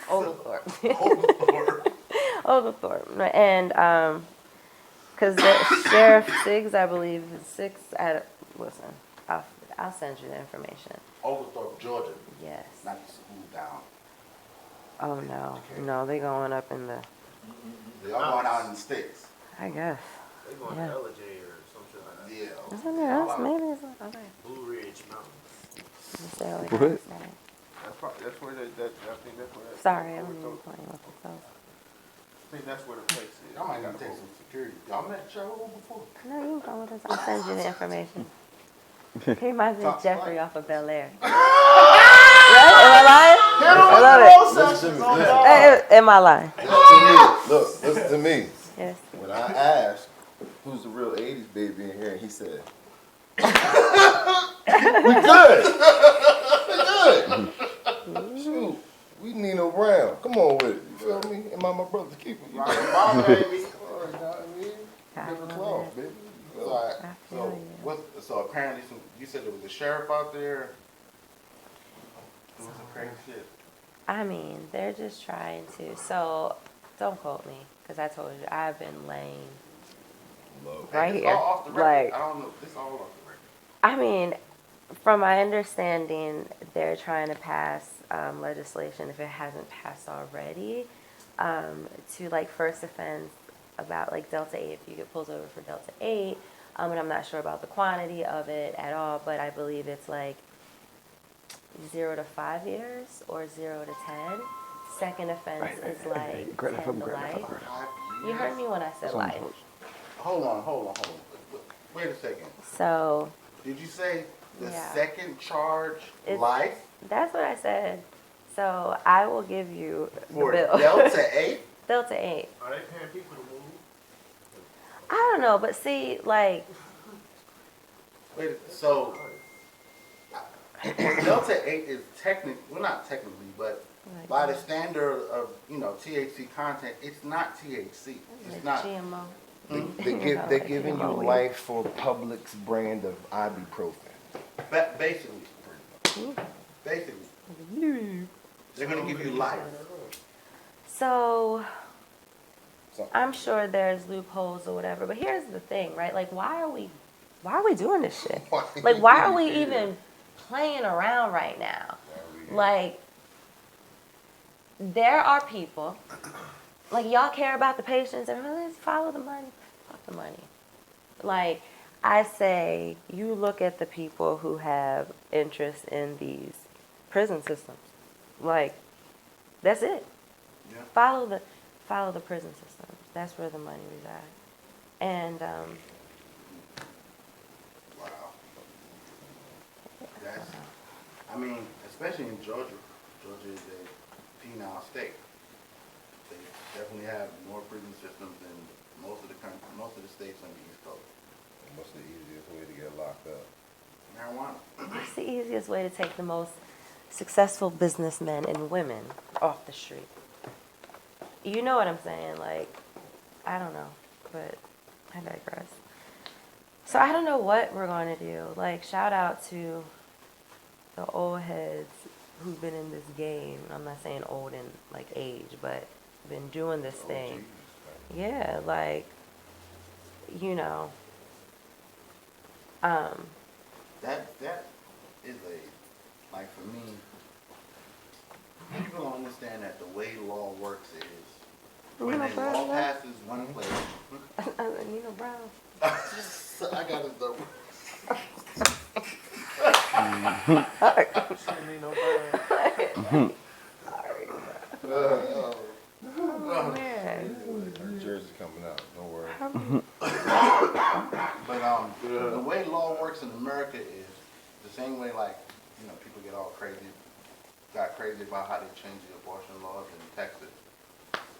Oglethorpe. Oglethorpe. And, because Sheriff Siggs, I believe, listen, I'll send you the information. Oglethorpe, Georgia. Yes. Not the school down. Oh, no, they going up in the, They all going out in the sticks. I guess. They going Yeah. to LJ or some shit like that. Yeah. Is there else? Maybe it's not. Okay. Blue Ridge Mountains. Just say what What? you say. That's where I think that's where. Sorry, I'm playing with the stuff. I think that's where the place is. Y'all might gotta take some security. Y'all met Cheryl before? No, you can come with us. I'll send you the information. He reminds me of Jeffrey off of Bel Air. Right? Am I lying? I love it. Am I lying? Look, listen to me. Yes. When I asked who's the real '80s baby in here, and he said We good. We good. Shoot. We Nino Brown. Come on with it. You feel me? Am I my brother's keeper? You Rock know the ball, baby. you know what I mean? Different cloth, baby. So, so apparently, you said there was a sheriff out there doing some crazy shit. I mean, they're just trying to. So, don't quote me, because I told you I've been laying right This here. all off the record. Like, I don't know. This all off the record. I mean, from my understanding, they're trying to pass legislation, if it hasn't passed already, to like first offense about like Delta 8, if you get pulled over for Delta 8. And I'm not sure about the quantity of it at all, but I believe it's like 0 to 5 years or 0 to 10. Second offense is like 10 to life. You heard me when I said life. Hold on. Wait a second. So. Did you say the Yeah. second charge life? That's what I said. So I will give you For the bill. Delta 8? Delta 8. Are they paying people to move? I don't know, but see, like, Wait, so Delta 8 is well, not technically, but by the standard of, THC content, it's not THC. It's not. GMO. They're giving you life for Publix's brand of ibuprofen. Basically. They're going to give you life. So I'm sure there's loopholes or whatever, but here's the thing, right? Like, why are we doing this shit? Like, why are we even playing around right now? Like, there are people, like, y'all care about the patients and let's follow the money. Fuck the money. Like, I say, you look at the people who have interest in these prison systems. Like, that's it. Yeah. Follow the prison systems. That's where the money resides. And Wow. I mean, especially in Georgia. Georgia is a penal state. They definitely have more prison systems than most of the states on the East Coast. What's the easiest way to get locked up? Marijuana. what's the easiest way to take the most successful businessmen and women off the street? You know what I'm saying? Like, I don't know, but I digress. So I don't know what we're going to do. Like, shout out to the old heads who've been in this game. I'm not saying old in like age, but been doing this thing. Yeah, like, That is like for me, people don't understand that the way law works is when a law passes one place. Nino Brown. I got his number. Oh, man. Her jersey coming out. Don't worry. But the way law works in America is the same way, like, people got crazy about how they changed the abortion laws in Texas.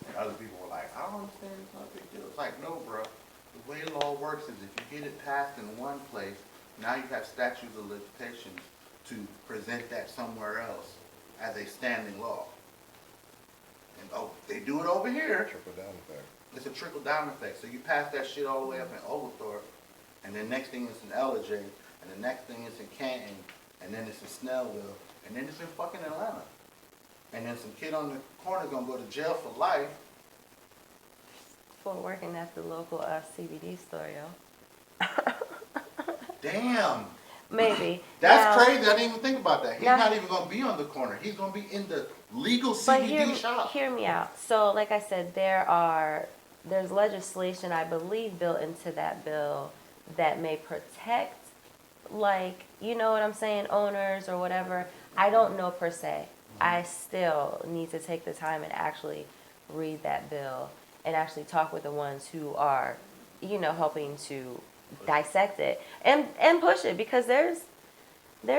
And other people were like, I don't understand, it's not a big deal. It's like, no, bro. The way law works is if you get it passed in one place, now you have statutes of limitations to present that somewhere else as a standing law. And they do it over here. Trickle down effect. It's a trickle down effect. So you pass that shit all the way up in Oglethorpe, and then next thing it's in Ellijay, and the next thing it's in Canton, and then it's in Snellville, and then it's in fucking Atlanta. And then some kid on the corner gonna go to jail for life. For working at the local CBD store, yo. Damn. Maybe. That's Now, crazy. I didn't even think about that. He's Now- not even gonna be on the corner. He's gonna be in the legal But CBD shop. hear me out. So, like I said, there's legislation, I believe, built into that bill that may protect, like, you know what I'm saying, owners or whatever. I don't know per se. I still need to take the time and actually read that bill and actually talk with the ones who are, helping to dissect it and push it, because there's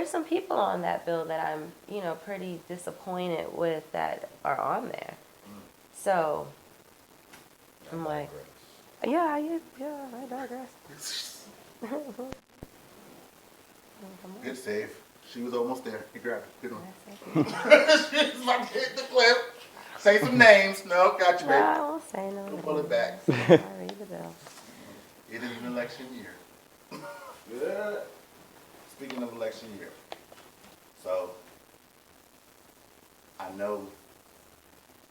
some people on that bill that I'm, pretty disappointed with that are on there. So I'm like, yeah, I digress. Good save. She was almost there. You grabbed it. Good one. That's it. She's about to hit the clip. Say some names. No, got you, No, I baby. won't say no. We'll pull it back. I read the bill. It is an election year. Yeah. Speaking of election year, so I know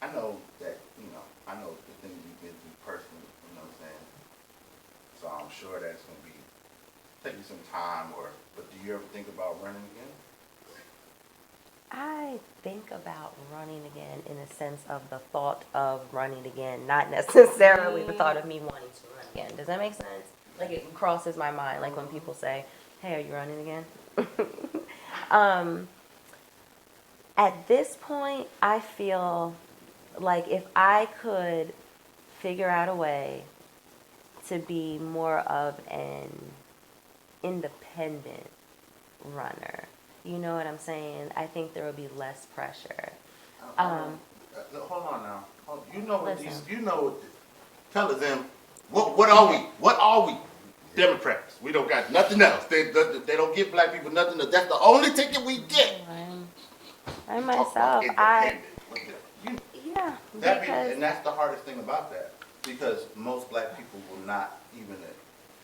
that, I know the things you've been through personally, you know what I'm saying? So I'm sure that it's going to be taking some time, but do you ever think about running again? I think about running again in the sense of the thought of running again, not necessarily the thought of me wanting to run again. Does that make sense? Like it crosses my mind, like when people say, hey, are you running again? At this point, I feel like if I could figure out a way to be more of an independent runner, you know what I'm saying? I think there would be less pressure. Hold on now. You know what Listen. tell them, what are we? What are we? Democrats. We don't got nothing else. They don't give black people nothing else. That's the only ticket we get. I Talk myself, about independent. yeah, And that's the hardest thing about that, because most black people will not even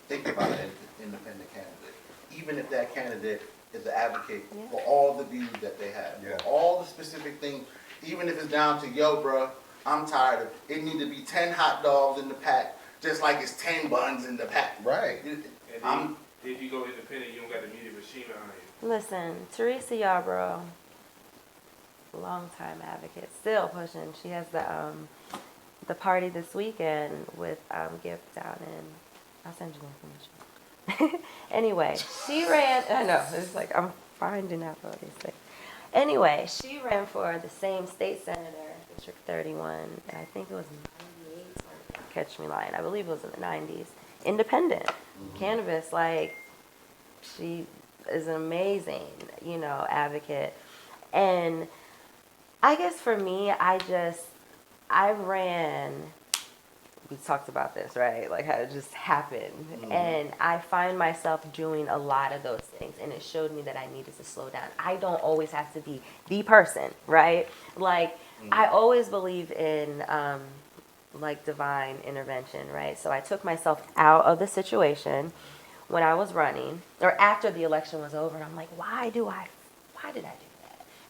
think about an independent candidate, even if that candidate is an advocate for all the views that they have, for all the specific things, even if it's down to, yo, bro, I'm tired of it. Need to be 10 hot dogs in the pack, just like it's 10 buns in the pack. Right. And if you go independent, you don't got the media machine behind you. Listen, Teresa Yarborough, longtime advocate, still pushing. She has the party this weekend with Gift down in. I'll send you the information. Anyway, she ran. I know it's like I'm finding out all these things. Anyway, she ran for the same state senator, District 31, and I think it was 98. Catch me lying. I believe it was in the 90s. Independent cannabis, like she is an amazing, advocate. And I guess for me, I ran, we talked about this, right? Like how it just happened. And I find myself doing a lot of those things. And it showed me that I needed to slow down. I don't always have to be the person, right? Like I always believe in like divine intervention, right? So I took myself out of the situation when I was running, or after the election was over, and I'm like, why did I do that?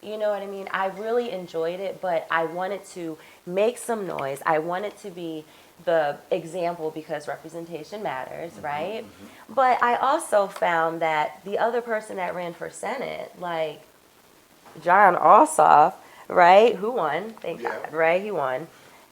You know what I mean? I really enjoyed it, but I wanted to make some noise. I wanted to be the example because representation matters, right? But I also found that the other person that ran for Senate, like John Ossoff, right, who won, thank God, right, he won.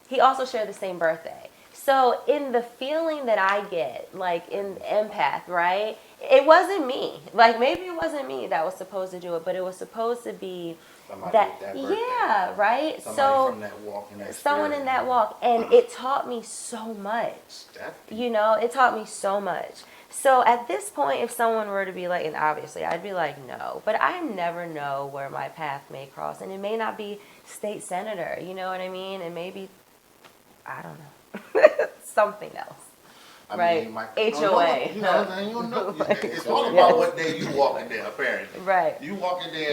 He also shared the same birthday. So in the feeling that I get, like in empath, right, it wasn't me. Like maybe it wasn't me that was supposed to do it, but it was supposed to be Somebody that, with that birthday. yeah, right? Somebody from that walk in that someone spirit. in that walk. And it taught me so much. It taught me so much. So at this point, if someone were to be like, and obviously I'd be like, no, but I never know where my path may cross. And it may not be state senator, you know what I mean? It may be, I don't know, something else. Right, HOA. It's all about what day you walk in there, apparently. Right. You walk in there,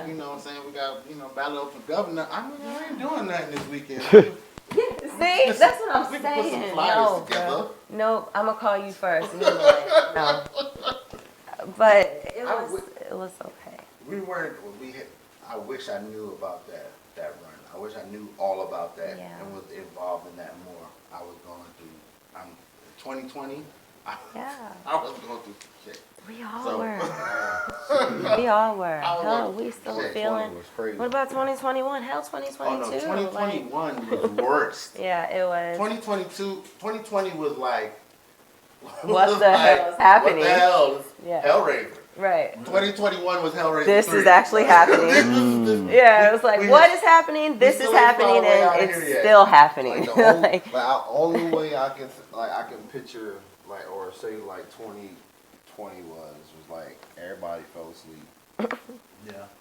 you know what I'm saying, we got, battle for governor. I ain't doing nothing this weekend. See, that's what I'm We can put some saying. flyers No, together. bro. No, I'm gonna call you first. And you're like, no. But it was okay. We weren't. I wish I knew about that run. I wish I knew all about that and was involved in that more. I was going through. 2020. I was going through some shit. We all were. We all were. Hell, we still feeling. What about 2021? Hell, 2022. Oh no, 2021 was worse. Yeah, it was. 2020 was like. What the hell is happening? What the hell? Yeah. Hellraiser. Right. 2021 was Hellraiser. This 3. is actually happening. Yeah, it was like, what is happening? This is happening, and it's still happening. Like the only way I can picture or say 2020 was like everybody fell asleep.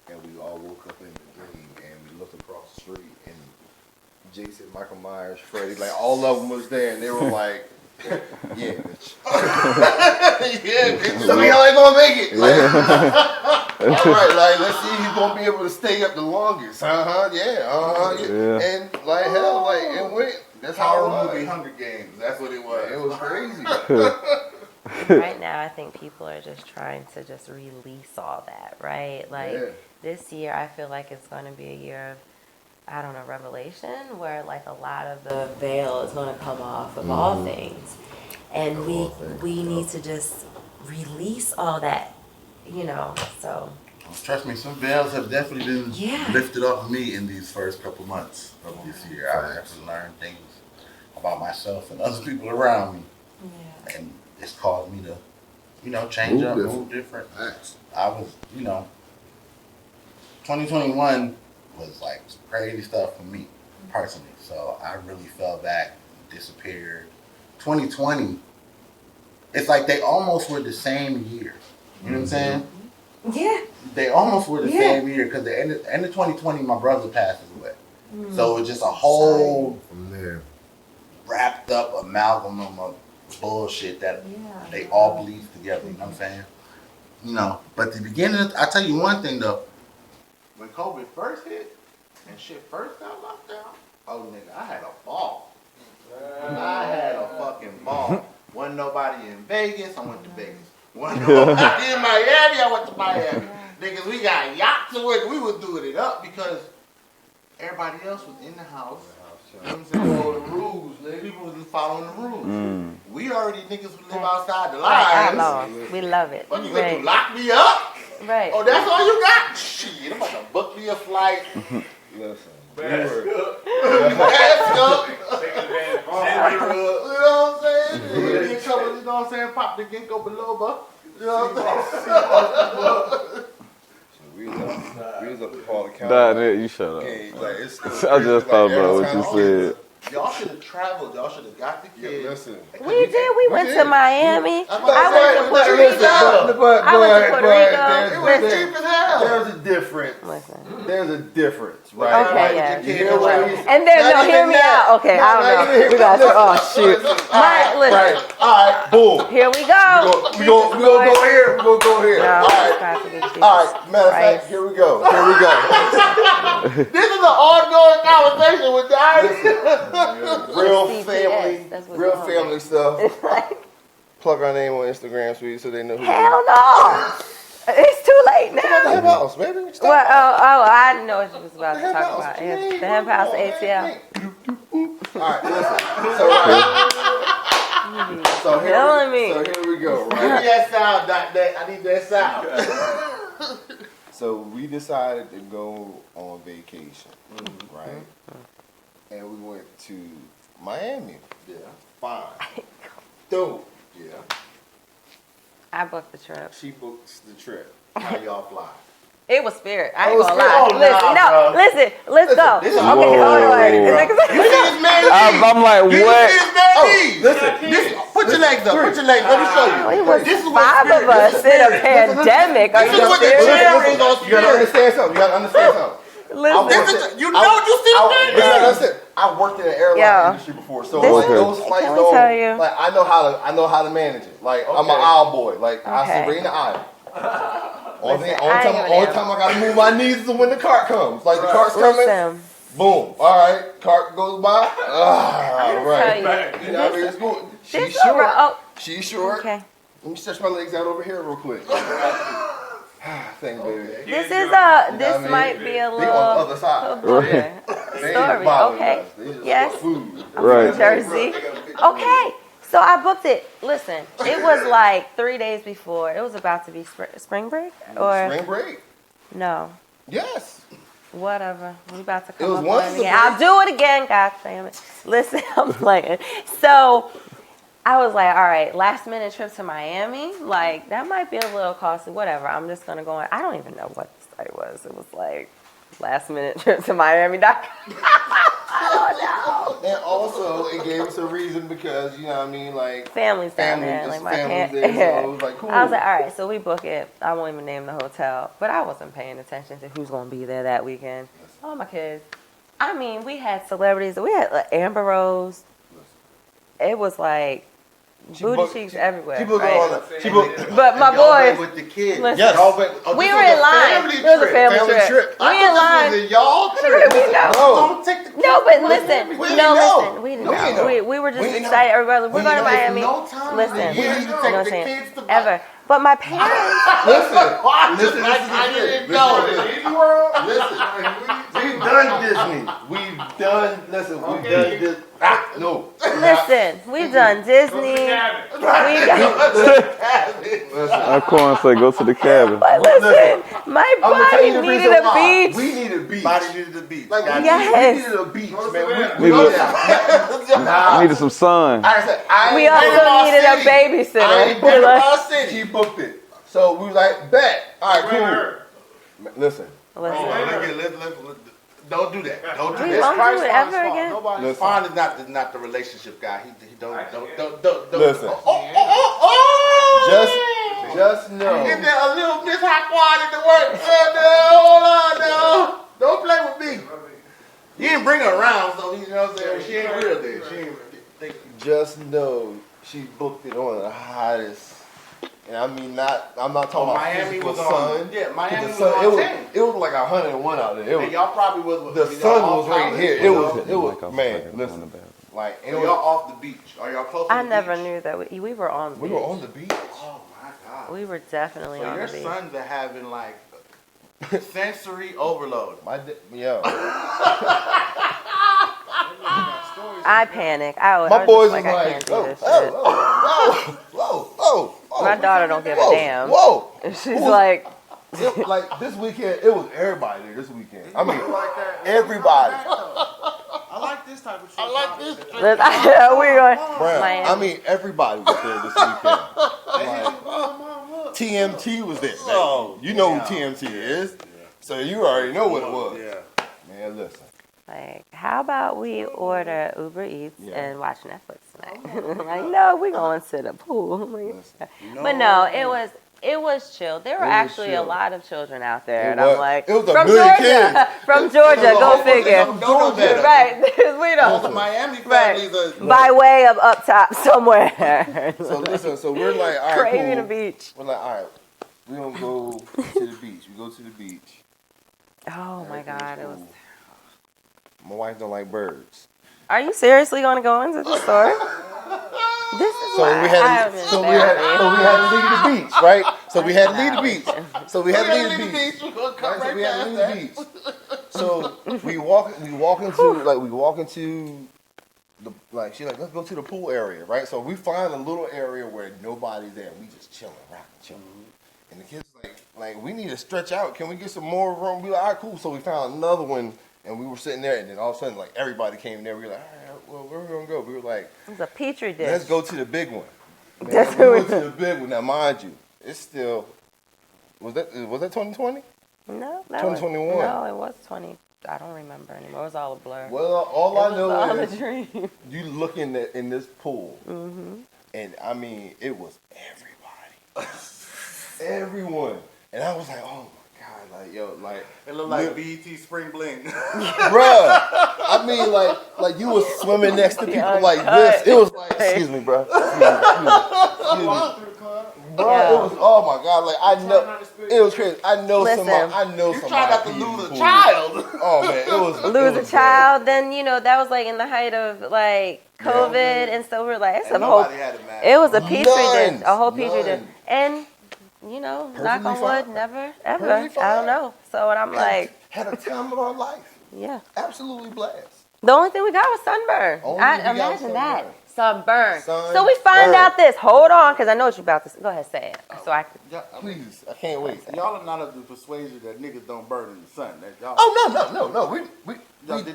And we all woke up in the dream and we looked across the street and Jason, Michael Myers, Freddy, like all of them was there and they were like Yeah, bitch. Yeah, bitch. Some of y'all ain't gonna make it. Like, all right, like let's see who's gonna be able to stay up the longest. Yeah. Yeah. And like hell, like it went. That's how Horror it was. movie Hunger Games. That's what it was. It was crazy. Right now, I think people are just trying to just release all that, right? Like Yeah. this year, I feel like it's going to be a year of, I don't know, revelation, where like a lot of the veil is going to come off of all things, and we need to just release all that, you know. So Trust me, some veils have definitely been Yeah. lifted off me in these first couple months of this year. I have to learn things about myself and other people around me, yeah, and it's caused me to, you know, change up, move different. I was, you know, 2021 was like some crazy stuff for me personally. So I really fell back, disappeared. 2020, it's like they almost were the same year. You know what I'm saying? yeah, They almost were the Yeah. same year because the end of 2020, my brother passed away. So it was just a whole From there. wrapped up amalgam of bullshit that yeah. they all bleed together. You know what I'm saying? You know, but the beginning, I tell you one thing though. When COVID first hit and shit first got locked down, oh nigga, I had a ball. I had a fucking ball. Wasn't nobody in Vegas, I went to Vegas. Wasn't nobody in Miami, I went to Miami. Niggas, we got yachts and we was doing it up because everybody else was in the house. You know what I'm saying? So the rules, nigga, people was following the rules. We already niggas who live outside the Right, lines. outlaws. We love it. What you gonna Right. do, lock me up? Right. Oh, that's all you got? Shit, I'm about to book me a flight. Listen. Mask we were- up. Mask up. Taking advantage. You know what I'm saying? You get trouble, you know what I'm saying? Pop the ginkgo biloba. You know what I'm saying? We was up to Paul County. That you shut up. Okay, like, I just thought about what you said. Y'all should have traveled. Y'all should have got the Yeah, kids. listen. We did. We went to did. Miami. I'm I went to Puerto Rico. I went to Puerto Rico. It was Listen. cheap as hell. There's a difference. Listen. There's a difference, right? Okay, Right, yeah. you hear what he's- And then, Not no, even hear me that. out. Okay, I Not don't even- know. We got to, oh, shoot. Listen, Right. All right. Boom. here we go. We gonna go here. We gonna go here. No, All it's right. got to be Jesus All right. Matter of fact, Christ. here we go. Here we go. This is an ongoing conversation with guys. Real CPS, family. that's what's Real wrong. family stuff. Plug our name on Instagram, sweetie, so they know who. Hell no. It's too late The now. Hemp House, baby. What you talking Well, about? I didn't know what you was about The to Hemp talk House. about. What you It's mean? the Hemp House Come on, ATL. man. All right, listen. So Killing me. So here we go, Give me right? that sound, I need that sound. So we decided to go on vacation, right? And we went to Miami. Yeah. Fine. Dope. Yeah. I booked the trip. She books the trip. How y'all fly? It was spirit. I ain't was gonna spirit? lie. Oh, Listen, nah, no, bro. listen, let's go. this is- Okay, hold Whoa. on. You see this man I'm like, You what? see this man knees? Listen. Put your legs up. Put your legs. Let me show you. It was This is what 5 spirit- of us this is in a spirit. pandemic. Are This you is what the serious? chair is on You gotta spirit. understand something. You gotta understand something. Listen, This is, you know, you see the man knees? Listen, I worked in the airline Yo. industry before, so This- like those flights Can we tell you? like I know how to manage it. Like I'm an Okay. aisle boy. Like I Okay. sit right in the aisle. Only Listen, I ain't gonna time I gotta move my knees is when the cart comes. Like the cart's coming, listen. boom. All right, cart goes by. I'm gonna Right. tell you. You know what I mean? It's cool. She's This short. over. Oh, She's short. okay. Let me stretch my legs out over here real quick. Thank you, baby. This is You know what I this mean? might be a They on the little other side. booger They ain't story. bothering Okay. us. They just Yes. want food. Right. Jersey. Okay. So I booked it. Listen, it was like 3 days before. It was about to be spring break or Spring break. no. Yes. Whatever. We about to It come was up once on it a again. break. I'll do it again. God damn it. Listen, I'm playing. So I was like, all right, last minute trip to Miami. Like that might be a little costly. Whatever. I'm just gonna go on. I don't even know what the site was. It was like last minute trip to Miami. And also, it gave us a reason because, you know what I mean, like, Families down family, there. just Like my families parents. there, so it was like, cool. I was like, all right, so we book it. I won't even name the hotel, but I wasn't paying attention to who's going to be there that weekend. All my kids. I mean, we had celebrities. We had Amber Rose. It was like Booty cheeks everywhere. She booked right? all that. She booked. But my Y'all went boys, with the kids. listen. Yes. Y'all went, we this were was in a line. family It was a trip. family trip. We in line. This was a y'all trip. We know. Don't take the No, but listen. We didn't know. We didn't We didn't know. know. We were just We didn't know. excited. Everybody, we're We going to didn't know. Miami. No time. Listen. We need to You take know what the I'm saying? kids to Ever. But my parents. Listen, I didn't listen, know. listen. Disney World? Listen, we've done Disney. We've done Disney. No. Listen, we've done Disney. We Our corn say go to the cabin. But listen, my I'm gonna tell body you the needed reason a why. beach. We needed a beach. Body needed the beach. Like, we Yes. needed a beach, man. We know look- that. Needed some sun. I said, I We ain't also Panama needed a City. I babysitter. ain't Panama City. She booked it. So we was like, bet. All right, cool. Listen. Don't do that. Don't do We that. won't do it ever fault. again. Nobody's Listen. Fine is not the relationship guy. He don't. Listen. Just know. Is there a little Miss Hot Water in the work? Hold on, no. Don't play with me. You didn't bring her around, so you know what I'm saying. She ain't real then. She ain't. Just know she booked it on the hottest. And I mean, I'm not talking about Miami physical was on. sun. Yeah, Miami The was sun, on 10. it was like 101 out there. It And was, y'all probably was. the sun was right here. It was, Like man, on listen. Like, So y'all off the beach. Are y'all close to I the never beach? knew that we were on the we beach. were on the beach. Oh my God. We were definitely So on your the beach. sons are having like sensory overload. Yo, I panic. I my was boys just was I like, can't do whoa, this whoa, whoa, whoa, whoa. My daughter don't give a Whoa, damn. whoa. She's like, Like this weekend, it was everybody there this weekend. I mean, like that. everybody. I like this type of shit. I like this. we're going. Bruh, Miami. I mean, everybody was there this weekend. Like, TMT was there. Oh, you know who TMT is. So you already know what it was. Yeah. Man, listen. Like, how about we order Uber Eats Yeah. and watch Netflix tonight? Like, no, we're going to the pool. Listen. But no, it was chill. There were It was actually chill. a lot of children out there, It and was. I'm like, It was a from million Georgia, kids. from Georgia, go figure. Don't know better. Right, we Most don't. Miami Right, families are. by way of up top somewhere. So listen, so we're like, all right, Craving cool. a beach. We're like, all right, we're going to go to the beach. We go to the beach. Oh my God, it was. My wife don't like birds. Are you seriously going to go into the store? This is So why we I had have to, been so we had to leave the beach, right? So we had to leave the Nah. beach. So we had to leave the beach. We're gonna come Right, so right we had to past leave the that. beach. So we walk into the, like, she's like, let's go to the pool area, right? So we find a little area where nobody's there. We just chilling, rocking, chilling. And the kids like, we need to stretch out. Can we get some more room? We like, all right, cool. So we found another one, and we were sitting there, and then all of a sudden, like, everybody came there. We were like, all right, well, where are we gonna go? We were like, It was a petri dish. let's go to the big one. Man, That's we what went to the big one. Now, mind you, it's still, was that 2020? No, that 2021. No, it was 20. I don't remember anymore. It was all a blur. Well, all I it was know all is a dream. you look in this pool, and I mean, it was everybody, everyone, and I was like, oh my God, like yo, like It looked like BET Spring Bling. bruh. I mean, like you was swimming next to people like this. It was like, excuse me, bruh. Excuse me. Bro, Yeah. it was, oh my God, like I know, it was crazy. I know Listen, You somebody. try not to peed in the lose a pool. child. Oh man, it was it Lose a was child, then that was like in the height of like COVID, and so we're like, it's And a whole. nobody had a mask. It was a petri dish, None. a whole petri dish, None. and knock Perfectly on wood, fine. never ever. Perfectly I fine. don't know. So and I'm like, had a time of our life. yeah. Absolutely blessed. The only thing we got was sunburn. Only I thing we got was imagine that. sunburn. Sunburn. Sunburn. So we find out this. Hold on, because I know what you're about to say. Go ahead, say it. So I can. Please, I can't wait. Y'all are not of the persuasion that niggas don't burn in the sun. That y'all, Oh no.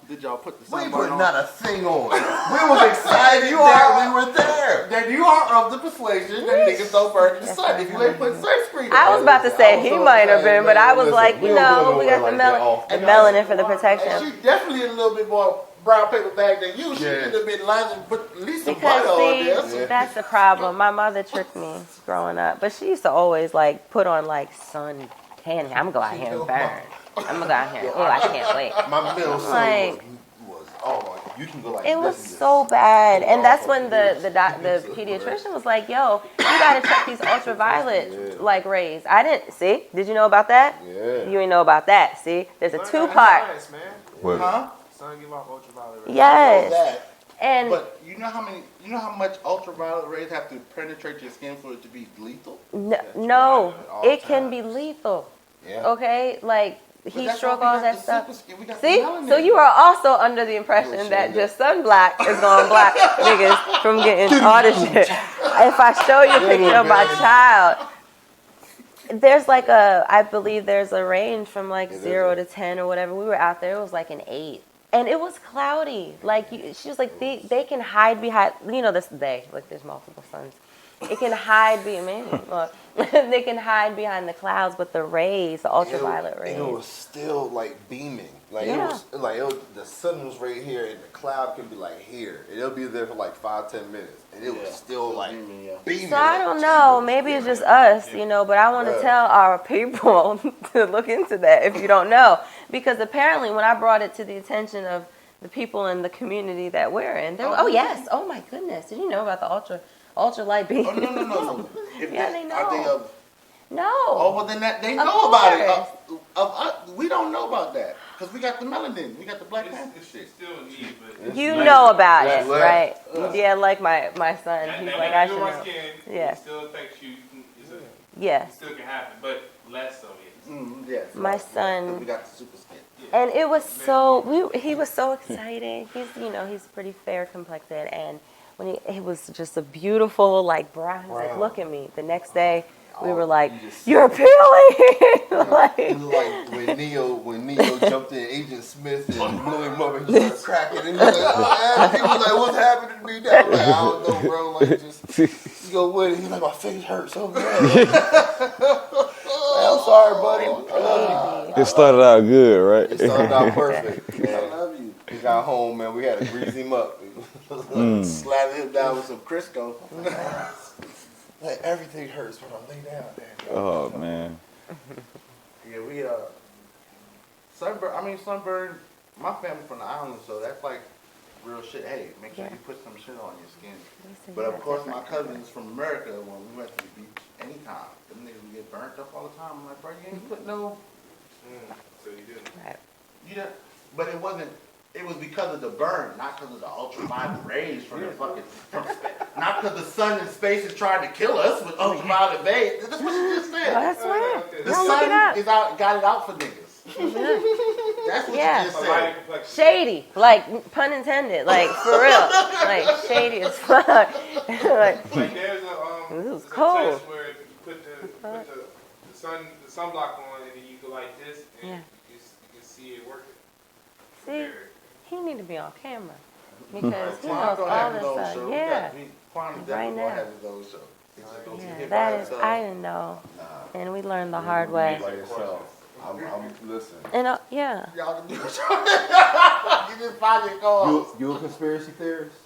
did y'all put the We sun put on? not a thing on. We was excited that we were there. Then you are of the persuasion that niggas don't burn in the sun. If you ain't put sunscreen on. I was about to say he might have been, but I was Listen, like, we you don't know, go we got nowhere the like that melanin for the And protection. she definitely a little bit more brown paper bag than you. She Yeah. could have been lying and put at least some Because butter on see, there. that's the problem. My mother tricked me growing up, but she used to always like put on like sun tan. I'm gonna go out here and burn. I'm gonna go out here. Oh, I can't wait. My middle son Like- was oh my God. You can go like It this was and just so bad, pull and it that's off when of the pediatrician was like, "Yo, you gotta check these ultraviolet like rays." I didn't see. Did you know about that? Yeah. You ain't know about that. See, there's a Son got two-part. science, man. What? Huh? Son give off ultraviolet rays. Know Yes, that. and But you know how much ultraviolet rays have to penetrate your skin for it to be lethal? no, all it can be times. lethal. Yeah. Okay, like But heat that's stroke, why we all got that the stuff. super skin. We got See, the melanin. so you are also under the impression that just sunblock is gonna block niggas from getting all this shit. If I show you a picture of my child, there's like I believe there's a range from like 0 to 10 or whatever. We were out there, it was like an 8. And it was cloudy. Like, she was like, they can hide behind, like there's multiple suns. It can hide behind, they can hide behind the clouds, but the rays, the ultraviolet rays. And it was still like beaming. Like Yeah. it was like the sun was right here and the cloud can be like here. And it'll be there for like 5-10 minutes. And it was still like beaming. So I don't know, maybe it's just us, but I want to tell our people to look into that if you don't know. Because apparently when I brought it to the attention of the people in the community that we're in, they're like, oh yes, oh my goodness, did you know about the ultralight beam? Oh no. If Yeah, they Are they know. No. Oh well, then they Of know about it. course. We don't know about that because we got the melanin, we got the Black Panther It's shit. still a need, but You know about That's it, left. right? Yeah, like my son, that he's that like, when I you should do my know. skin, Yeah. it still affects you. It Yes. still can happen, but less so. Yes. Yes. My Because son, we got the super skin. and it was he was so excited. He's pretty fair complected, and when he was just a beautiful, like, brown. He was like, look at me. The next day, we were like, you just- you're peeling! It Like, was like when Neo jumped in Agent Smith and blew him up and he started cracking and he was like, what's happening to me now? I'm like, I don't know, bro. Like, just you go with it. He's like, my face hurts so bad. Like, I'm sorry, buddy. I love you. It started out good, right? It started out perfect. I Man. love you. We got home, man. We had to grease him up. Slapping him down with some Crisco. Like, everything hurts when I lay down there. Oh man. Yeah, we sunburn. My family from the island, so that's like real shit. Hey, make sure you put some shit on your skin. But of course, my cousins from America, when we went to the beach, anytime, them niggas would get burnt up all the time. I'm like, bro, you ain't put no. So you do. right. Yeah, but it wasn't. It was because of the burn, not because of the ultraviolet rays from the fucking. Not because the sun in space is trying to kill us with ultraviolet rays. That's what you just Oh, said. that's right. The Go look it sun up. is out, got it out for niggas. That's what Yeah. you just said. Shady, like, pun intended, like, for real. Like, shady as fuck. Like, Like there's a This is there's a cold. test where if you put the sunblock on and then you go like this and Yeah. you can see it working. see, he need to be on camera. Because he Quan knows gonna all have this his own stuff. show. Yeah. Quan is Right definitely now. gonna have his own show. He's just gonna Yeah, get that by is, himself. I didn't know. And we learned the hard way. By yourself. I'm listen. And yeah. Y'all can do it. You just find your co-host. You a conspiracy theorist?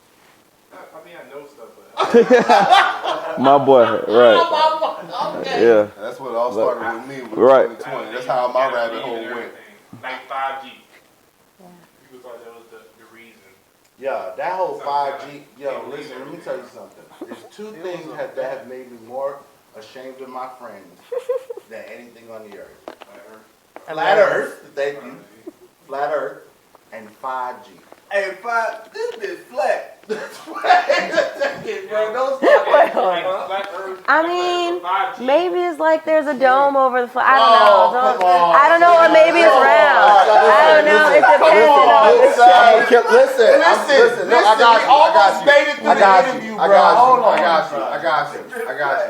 I mean, I know stuff, but My boy, right? Okay. Yeah. That's what it all started with me with Right. 2020. That's how my rabbit hole went. Like 5G. People thought that was the reason. Yeah, that whole 5G. Yo, listen, let me tell you something. There's two things that have made me more ashamed of my friends than anything on the earth. Flat Earth, thank you. Flat Earth and 5G. Hey, this bitch flat. Wait a second, bro. Don't stop Wait, it. hold on. Flat Earth, I Flat mean, Earth, 5G. maybe it's like there's a dome over the I Oh, don't know. come on. I don't know, or maybe it's round. I don't know. It depends on the shape. Listen. Look, I got you. almost made it through the interview, bro. Hold on. I got you.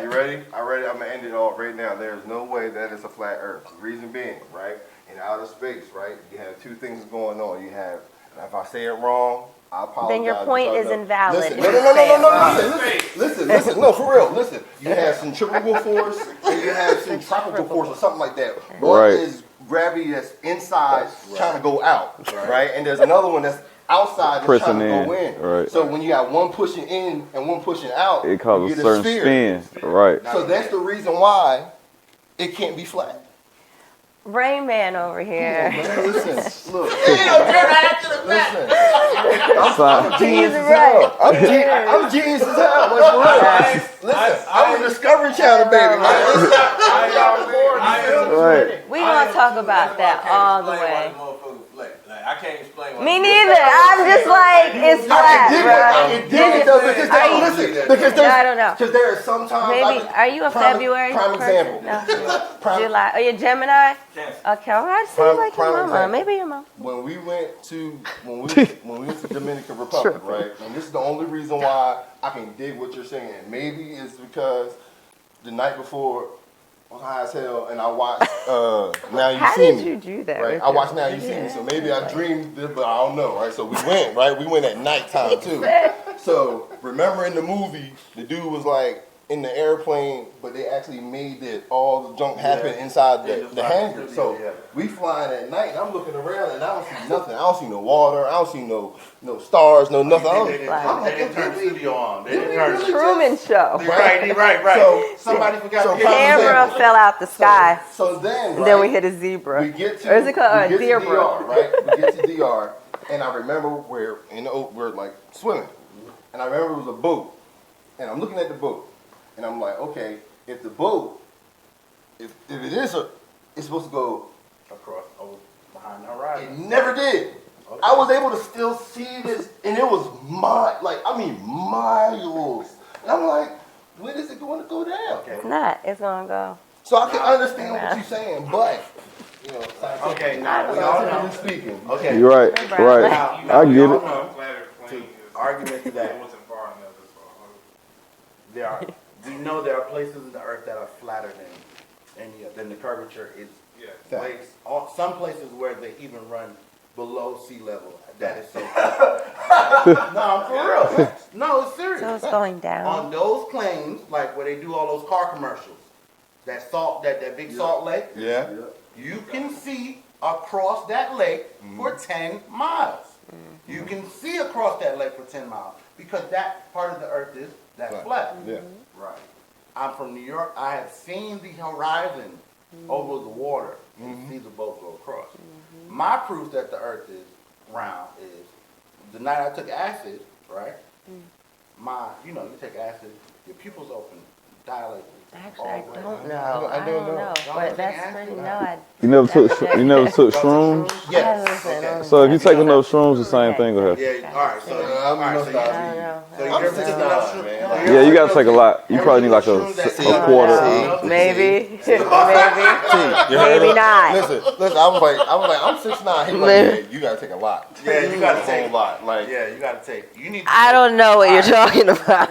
You ready? I'm gonna end it all right now. There's no way that it's a flat Earth. The reason being, right? In outer space, right? You have two things going on. You have, and if I say it wrong, I apologize. Then your point is invalid. Listen, if no. you say it wrong. Listen. No, for real. Listen. You have centrifugal force and you have centrifugal force or something like that. One Right. is gravity that's inside trying to go out, right? And there's another one that's outside that's Pressing trying to go in, in. right. So when you got one pushing in and one pushing out, It you causes get a certain sphere. spin, right? So that's the reason why it can't be flat. Rain Man over here. Man, listen, look. Son. I'm genius as right. hell. I'm genius as hell. What's for real? Listen, I'm a Discovery Channel baby, man. Right. We gonna talk about that all the way. I can't explain why. Me neither. I'm just like, it's flat, bro. Dig it though, because I don't know. because there are sometimes. Maybe, are you a February Prime person? example. No. July. Are you a Gemini? Cancer. Okay, all right. Seems like your Prime mama. example. Maybe your mama. When we went to Dominican Republic, right? And this is the only reason why I can dig what you're saying. Maybe it's because the night before I was high as hell, and I watched Now You How See did Me. you do that? Right, I watched Now You See Me, so maybe I dreamed this, but I don't know, right? So we went, right? We went at nighttime too. So remember in the movie, the dude was like in the airplane, but they actually made it all the junk happen inside the hangar. So we flying at night, and I'm looking around, and I don't see nothing. I don't see no water. I don't see no stars, no nothing. They didn't turn the studio on. They didn't turn the Truman Show. Right. Somebody forgot to hit Camera fell out the sky. So then, And then we hit a zebra. We get to, Or is it called we get a to zebra? DR, right? We get to DR, and I remember we're like swimming, and I remember it was a boat, and I'm looking at the boat, and I'm like, okay, if the boat, if it is it's supposed to go across behind the It horizon. never did. Okay. I was able to still see this, and it was miles. And I'm like, when is it going to go down? It's not. It's gonna go. So I can understand what you're saying, but Okay, now we all know. scientifically speaking, Okay. You're right. Right. Now I we get all it. know Plane is- argument to that. It wasn't far enough as far. There are. Do you know there are places in the earth that are flatter than the curvature is? Yeah. Some places where they even run below sea level. That is so. No, for real. No, it's serious. So it's going down. On those planes, like where they do all those car commercials, that big salt lake, yeah. you can see across that lake for 10 miles. You can see across that lake for 10 miles because that part of the earth is that flat. Yeah. Right. I'm from New York. I have seen the horizon over the water and see the boat go across. My proof that the earth is round is the night I took acid, right? You take acid, your pupils open, dilate. Actually, I don't know. I don't know. But that's pretty. No, I. You never took shrooms? Yes. Okay. So if you take enough shrooms, the same thing will happen. Yeah, all right. So, I don't know. So you ever took enough shrooms? Yeah, you gotta take a lot. You probably need like a quarter. Maybe. You heard Maybe her? not. Listen. I was like, I'm 6'9". He like, yeah, you gotta take a lot. Yeah, you gotta a take whole lot. Like, Yeah, you gotta take. You need. To I don't know what you're talking about.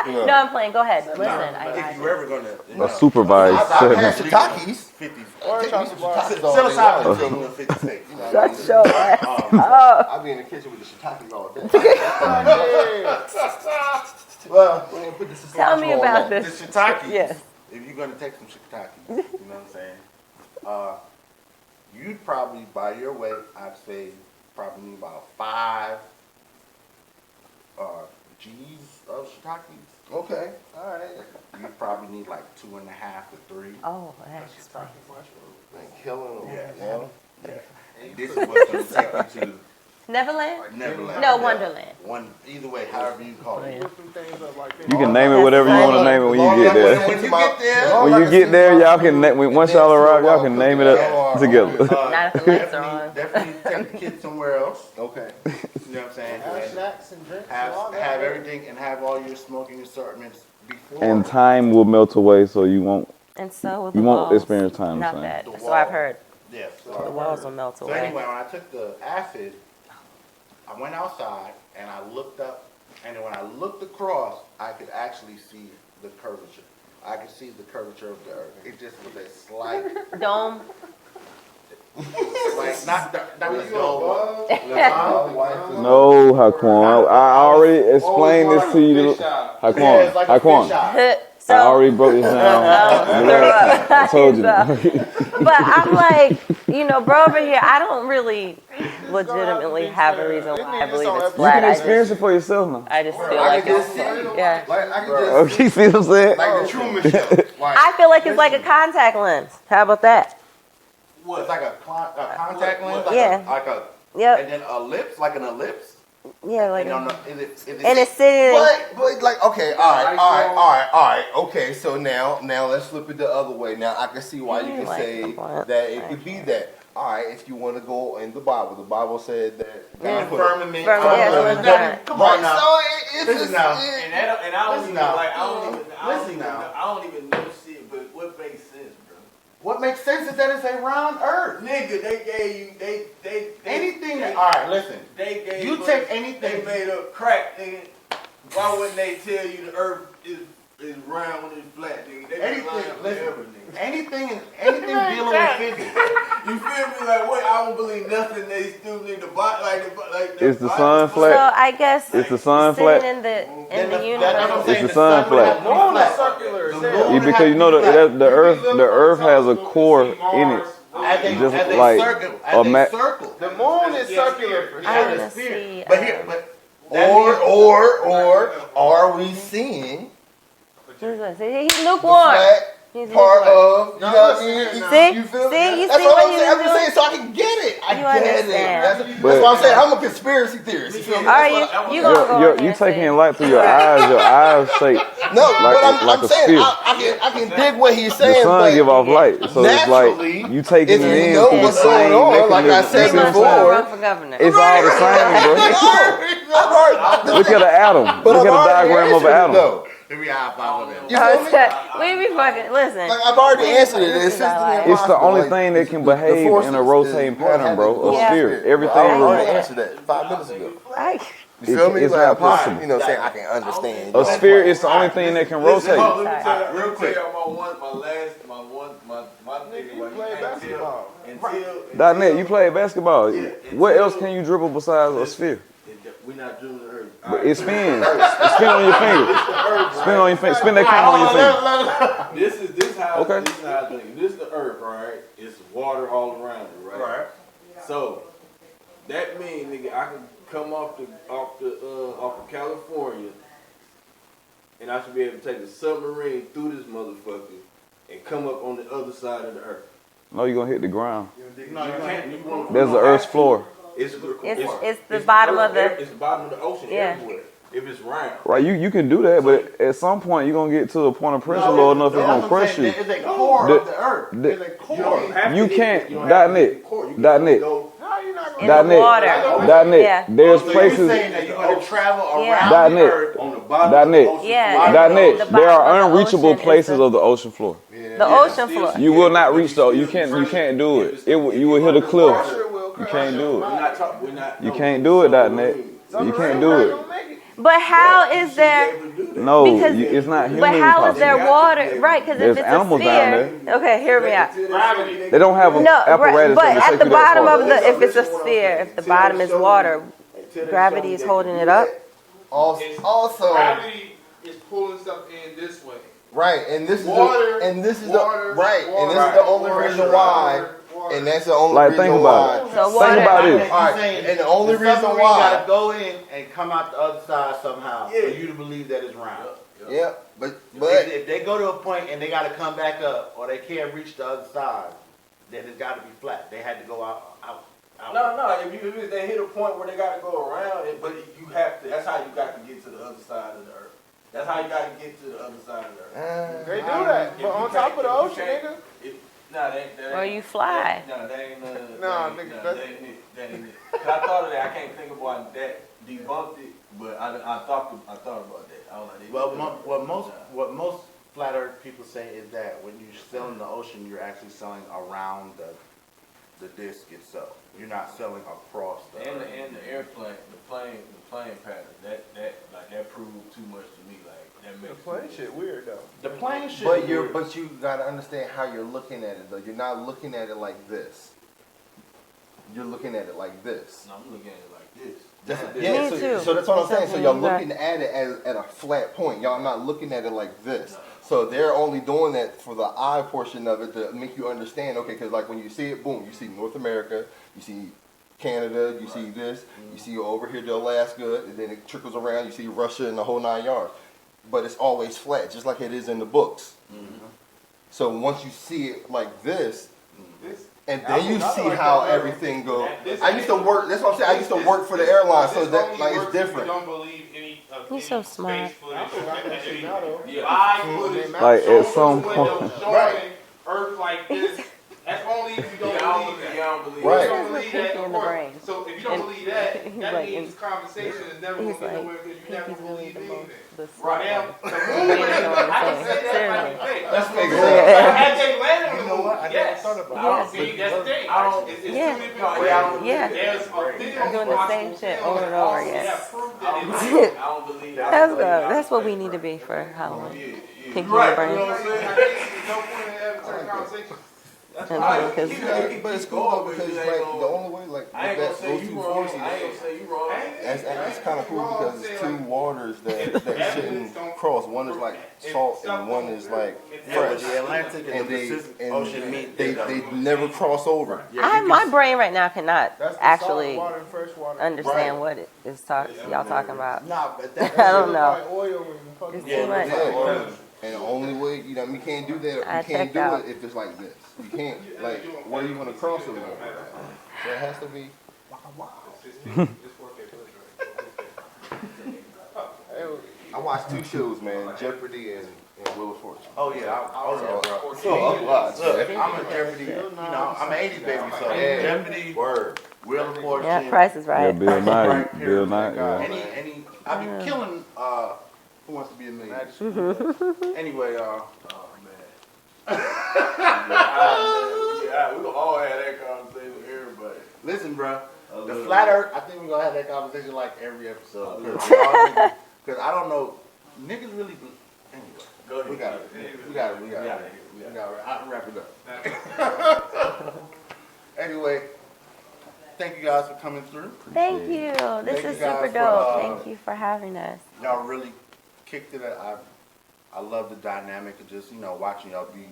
you know. No, I'm playing. Go ahead. Listen. If you ever gonna. A supervised I've had session. shiitakes. 50. Psilocybin Psilocybin taking 50 sticks. You know what I mean? Shut your ass. I'll be in the kitchen with the shiitakes all day. Well, we're gonna put this Tell me about The this. shiitakes. Yes. If you're gonna take some shiitakes, you know what I'm saying? You'd probably, by your weight, I'd say probably need about 5 G's of shiitakes. Okay, all right. You probably need like 2.5 to 3. Oh, that's funny. Like killing them. Yeah. This is what's gonna take you to Neverland? Neverland. No, Wonderland. Either way, however you call it. You can name it whatever you want to name it when you get there. When you get there, When you get there, y'all can once y'all arrive, y'all can name it up together. Not if the lights are on. Definitely take the kids somewhere else. Okay. You know what I'm saying? Have And snacks and drinks and all that. have everything and have all your smoking assortments before. And time will melt away, so you won't And so will the you won't walls. experience time the Not same. that. The So I've wall. heard. Yes. The walls will melt So away. anyway, when I took the acid, I went outside and I looked up, and then when I looked across, I could actually see the curvature. I could see the curvature of the earth. It just was a slight, Dome. like not the No, Haquan. I already explained this to you. Haquan. Haquan. I So, already broke this down. Relax. I told you. but I'm like, bro, over here, I don't really legitimately have a reason why I believe it's You flat. can experience it for yourself now. I just feel like it's, yeah. Like I can just Okay, see what I'm saying? like the Truman Show. Like, I feel like it's like a contact lens. How about that? what? It's like a contact lens. Like a Yep. And then ellipse, like an ellipse. Yeah, like. And, And it's sitting. But like, okay, all right. Okay, so now let's flip it the other way. Now I can see why you can say that it could be that. All right, if you want to go in the Bible said that God put firmament. Come on now. So Listen now. And I don't even now. like. I don't even know shit. But what makes sense, bro? What makes sense is that it's a round earth. Nigga, they gave you Anything. All right, listen. They gave You take anything. They made up crack, nigga. Why wouldn't they tell you the earth is round when it's flat, nigga? They Anything dealing with physics. You feel me? Like, wait, I don't believe nothing they stupid in the body, like Is the sun So flat? I guess Is the sun sitting flat? in the That's universe. Is the sun flat? The moon is circular. Yeah, because you know the earth has a core in it. Just like circle. The moon is circular for I sure. wanna see. or are we seeing He's lukewarm. flat He's part lukewarm. of, you know what I mean? See? You feel me? See? You That's see what what I'm saying. I'm you just saying so I can get it. I You get understand. it. That's why I'm saying I'm a conspiracy theorist. You feel me? Are you gonna go in You there taking and light through your eyes shape No, like but I'm a saying sphere. I can dig what he's The saying, sun but give off light, so it's like naturally, you taking if it you in know through the what's same going on, like I mechanism. said You see what I'm say, saying? run for governor. It's all the same, bro. Look at an atom. Look at a diagram of an atom. Let me high five on that. You feel me? We be fucking listen. Like I've already answered it. It's It's the only thing that can behave in a rotating pattern, bro. A sphere. Everything I already will. answered that 5 minutes ago. You It's feel me? not Like, I'm possible. just, you know, saying I can understand. A sphere is the only thing that can rotate. Let me tell you real quick. My nigga, what you play can't basketball. tell .net, you play basketball. What else can you dribble besides a sphere? We're not doing the earth. But it spins. It spin on your finger. Spin on your finger. Spin that camera on your finger. This is how Okay. this is how I think. This is the earth, right? It's water all around it, right? So that means, nigga, I can come off of California, and I should be able to take a submarine through this motherfucker and come up on the other side of the earth. No, you're gonna hit the ground. No, you can't. There's the Earth's floor. It's the bottom of the. It's the bottom of the ocean everywhere. If it's round. Right, you can do that, but at some point you're gonna get to a point of pressure low enough it's gonna crush you. It's a core of the earth. It's a core. You can't. .net. .net. In the water. .net. Yeah. There's So places. you're saying that you're going to travel Yeah. around the .net. earth on the bottom of the .net. ocean Yeah. floor. .net. The There bottom are of the unreachable ocean is places the- of the ocean floor. The ocean floor. You will not reach though. You can't do it. You will hit a cliff. You can't do it. You can't do it. .net. You can't do it. But how is there? No, Because- it's not humanly But how is there possible. water? Right, because if There's it's a animals down sphere. Okay, hear me out. They don't have an No, right, apparatus but that will at take the you that bottom far. of the, if it's a sphere, if the bottom is water, gravity is holding it up. Also, Gravity is pulling stuff in this way. right, and this Water, and this is water, the right, and this is water, the only water, reason why, water. and that's the only Like, reason think about why. it. So Think water. about You're this. saying And the only reason submarine why- gotta go in and come out the other side somehow for you to believe that it's round. Yeah, but If they go to a point and they gotta come back up or they can't reach the other side, then it's gotta be flat. They had to go out. No. If they hit a point where they got to go around it, but you have to. That's how you got to get to the other side of the earth. That's how you got to get to the other side of the earth. They do that, but on top of the ocean, nigga. Nah, that ain't. Or you fly. Nah, that ain't. Nah, nigga, that ain't it. That ain't it. 'Cause I thought of that. I can't think of why that debunked it, but I thought about that. I was like, What most flat earth people say is that when you're selling the ocean, you're actually selling around the disc itself. You're not selling across the and earth. the airplane, the plane pattern. That proved too much to me. Like that The makes plane shit weird though. The plane shit. but you gotta understand how you're looking at it though. You're not looking at it like this. You're looking at it like this. No, I'm looking at it like this. Yeah, Me too. so that's what I'm saying. So y'all Exactly. looking at it at a flat point. Y'all not looking at it like this. So they're only doing that for the eye portion of it to make you understand. Okay, because like when you see it, boom, you see North America, you see Canada, you see this, you see over here to Alaska, and then it trickles around. You see Russia and the whole 9 yards. But it's always flat, just like it is in the books. So once you see it like this, And then you see how everything goes. I used to work. That's what I'm saying. I used to work for the airline, so that like it's different. Don't believe any of He's so smart. Like at some point. Right. Earth like this. That's only if you don't believe that. Right. You don't believe that, in the brain. So if you don't believe that, He's that like, means conversation is never going He's to get like, nowhere because you never he's really believe the anything. most, the Right now, smart the one. moon You know what I I'm can say that saying? like hey, Let's make it had they landed on the moon, I never yes. thought about Yes. See, that's the thing. It's Yeah. two different ways. Yeah. There's a video Doing the same shit over and over again. have proof that it I don't believe that. That's what we need to be for Halloween. Pinky Right, brain. you know what I'm saying? I think there's no point in having certain conversations. But it's cool though because like the only way like I ain't that gonna say those you two wrong. forces. I ain't gonna say you wrong. That's kind of cool because it's two waters that shouldn't cross. One is like salt and one is like fresh. The Atlantic and the And Pacific they Ocean meet. they never cross over. My brain right now cannot That's the actually salt water and fresh water. understand what it is y'all talking about. Nah, but that. I don't know. Like oil and fucking It's too much. Yeah. And the only way, you know, you can't do that. I You can't checked do out. it if it's like this. You can't, like, where are you gonna cross it over? So it has to be. I watched two shows, man, Jeopardy and Wheel of Fortune. Oh yeah, bro. So I watched. Look, I'm a Jeopardy. You know, I'm an '80s baby, so Jeopardy, Word. Wheel of Fortune. Yeah, Price is Yeah, right. Bill Nye. Right, Bill Nye. period. Yeah. Any, I be killing. Who wants to be a millionaire? Anyway, Yeah, we gonna all have that conversation with everybody. listen, bro. The flat Earth. I think we're gonna have that conversation like every episode. Because I don't know, niggas really. Anyway, Go ahead. we got it. I'll wrap it up. Anyway, thank you guys for coming through. Thank you. This Thank is you guys super for, dope. Thank you for having us. Y'all really kicked it. I love the dynamic of just, watching y'all be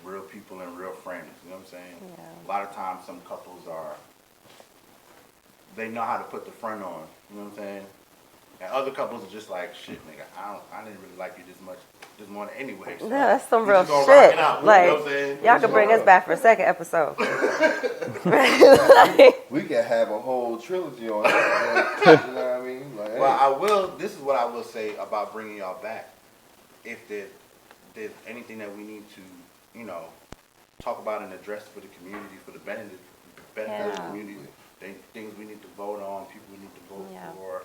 real people and real friends. You know what I'm saying? Yeah. A lot of times some couples they know how to put the front on. You know what I'm saying? And other couples are just like, shit, nigga, I didn't really like you this morning anyway. So Yeah, that's some we real just gonna rock shit. it out, Like, you know what I'm saying? y'all can bring us back for a second episode. We could have a whole trilogy on that. You know what I mean? Like, Well, this is what I will say about bringing y'all back. If there's anything that we need to, talk about and address for the community, for the benefit of the community, things we need to vote on, people we need to vote for,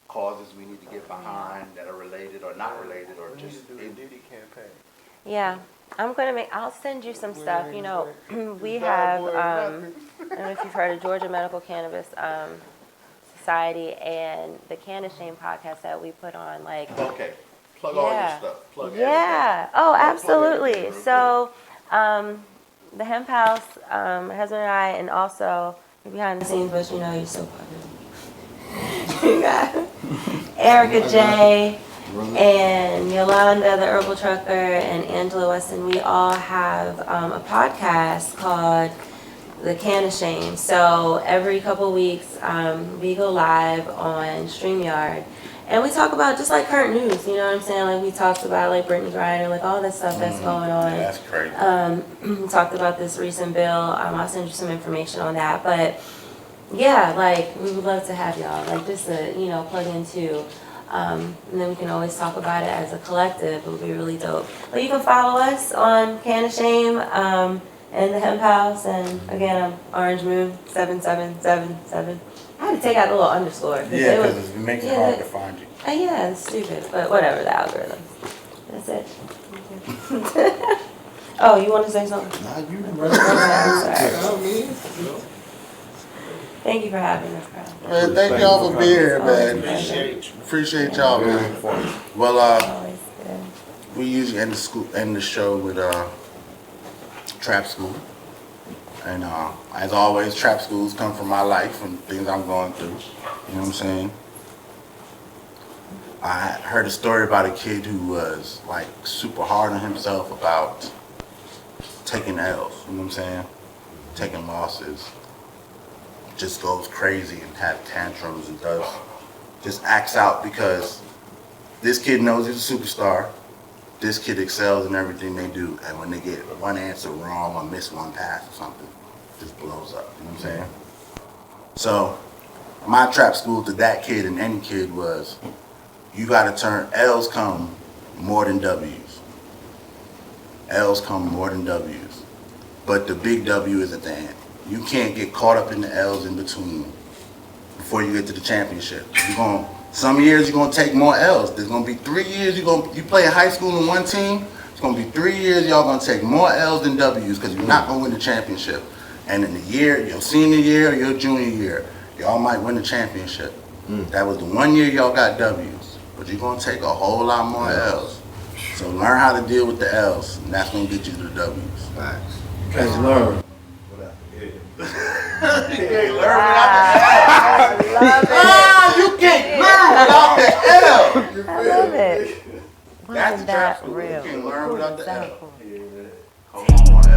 causes we need to get behind that are related or not related or just. Diddy campaign. Yeah. I'll send you some stuff. We have, I don't know if you've heard of Georgia Medical Cannabis Society and the Canna Shame podcast that we put on, like. Okay. Plug all your stuff. Plug Yeah. Oh, absolutely. So, the Hemp House, my husband and I, and also behind the scenes, but you're so popular. You got Erica J. and Yolanda, the herbal trucker, and Angela Weston. We all have a podcast called The Canna Shame. So every couple weeks, we go live on StreamYard. And we talk about just like current news, you know what I'm saying? Like we talked about like Brittany Griner, like all this stuff that's going on. Yeah, that's crazy. We talked about this recent bill. I'll send you some information on that. But yeah, like we would love to have y'all, like just to, plug into. And then we can always talk about it as a collective. It would be really dope. But you can follow us on Canna Shame and the Hemp House. And again, I'm Orange Moon 7777. I had to take out the little underscore. Yeah, because it makes it hard to find you. Yeah, it's stupid, but whatever, the algorithm. That's it. Oh, you want to say something? Nah, you Sorry. Thank you for having us, bro. Man, thank y'all for being here, man. Appreciate y'all, man. Well, Always good. we usually end the show with trap school. And as always, trap schools come from my life and things I'm going through. You know what I'm saying? I heard a story about a kid who was like super hard on himself about taking L's. You know what I'm saying? Taking losses. Just goes crazy and have tantrums and just acts out because this kid knows he's a superstar. this kid excels in everything they do, and when they get one answer wrong or miss one pass or something, it just blows up. You know what I'm saying? So my trap school to that kid and any kid was, you gotta turn, L's come more than W's. L's come more than W's. But the big W is at the end. You can't get caught up in the L's in between before you get to the championship. Some years you're gonna take more L's. There's gonna be 3 years you play in high school in one team. It's gonna be 3 years y'all gonna take more L's than W's because you're not gonna win the championship. And in the year, your senior year or your junior year, y'all might win the championship. That was the 1 year y'all got W's, but you're gonna take a whole lot more L's. So learn how to deal with the L's, and that's gonna get you to the W's. Facts. Can't learn. You can't learn without the L. You can't learn without the L. I love it. That's the trap that school. real? You can't learn without the L. Example. Hold on.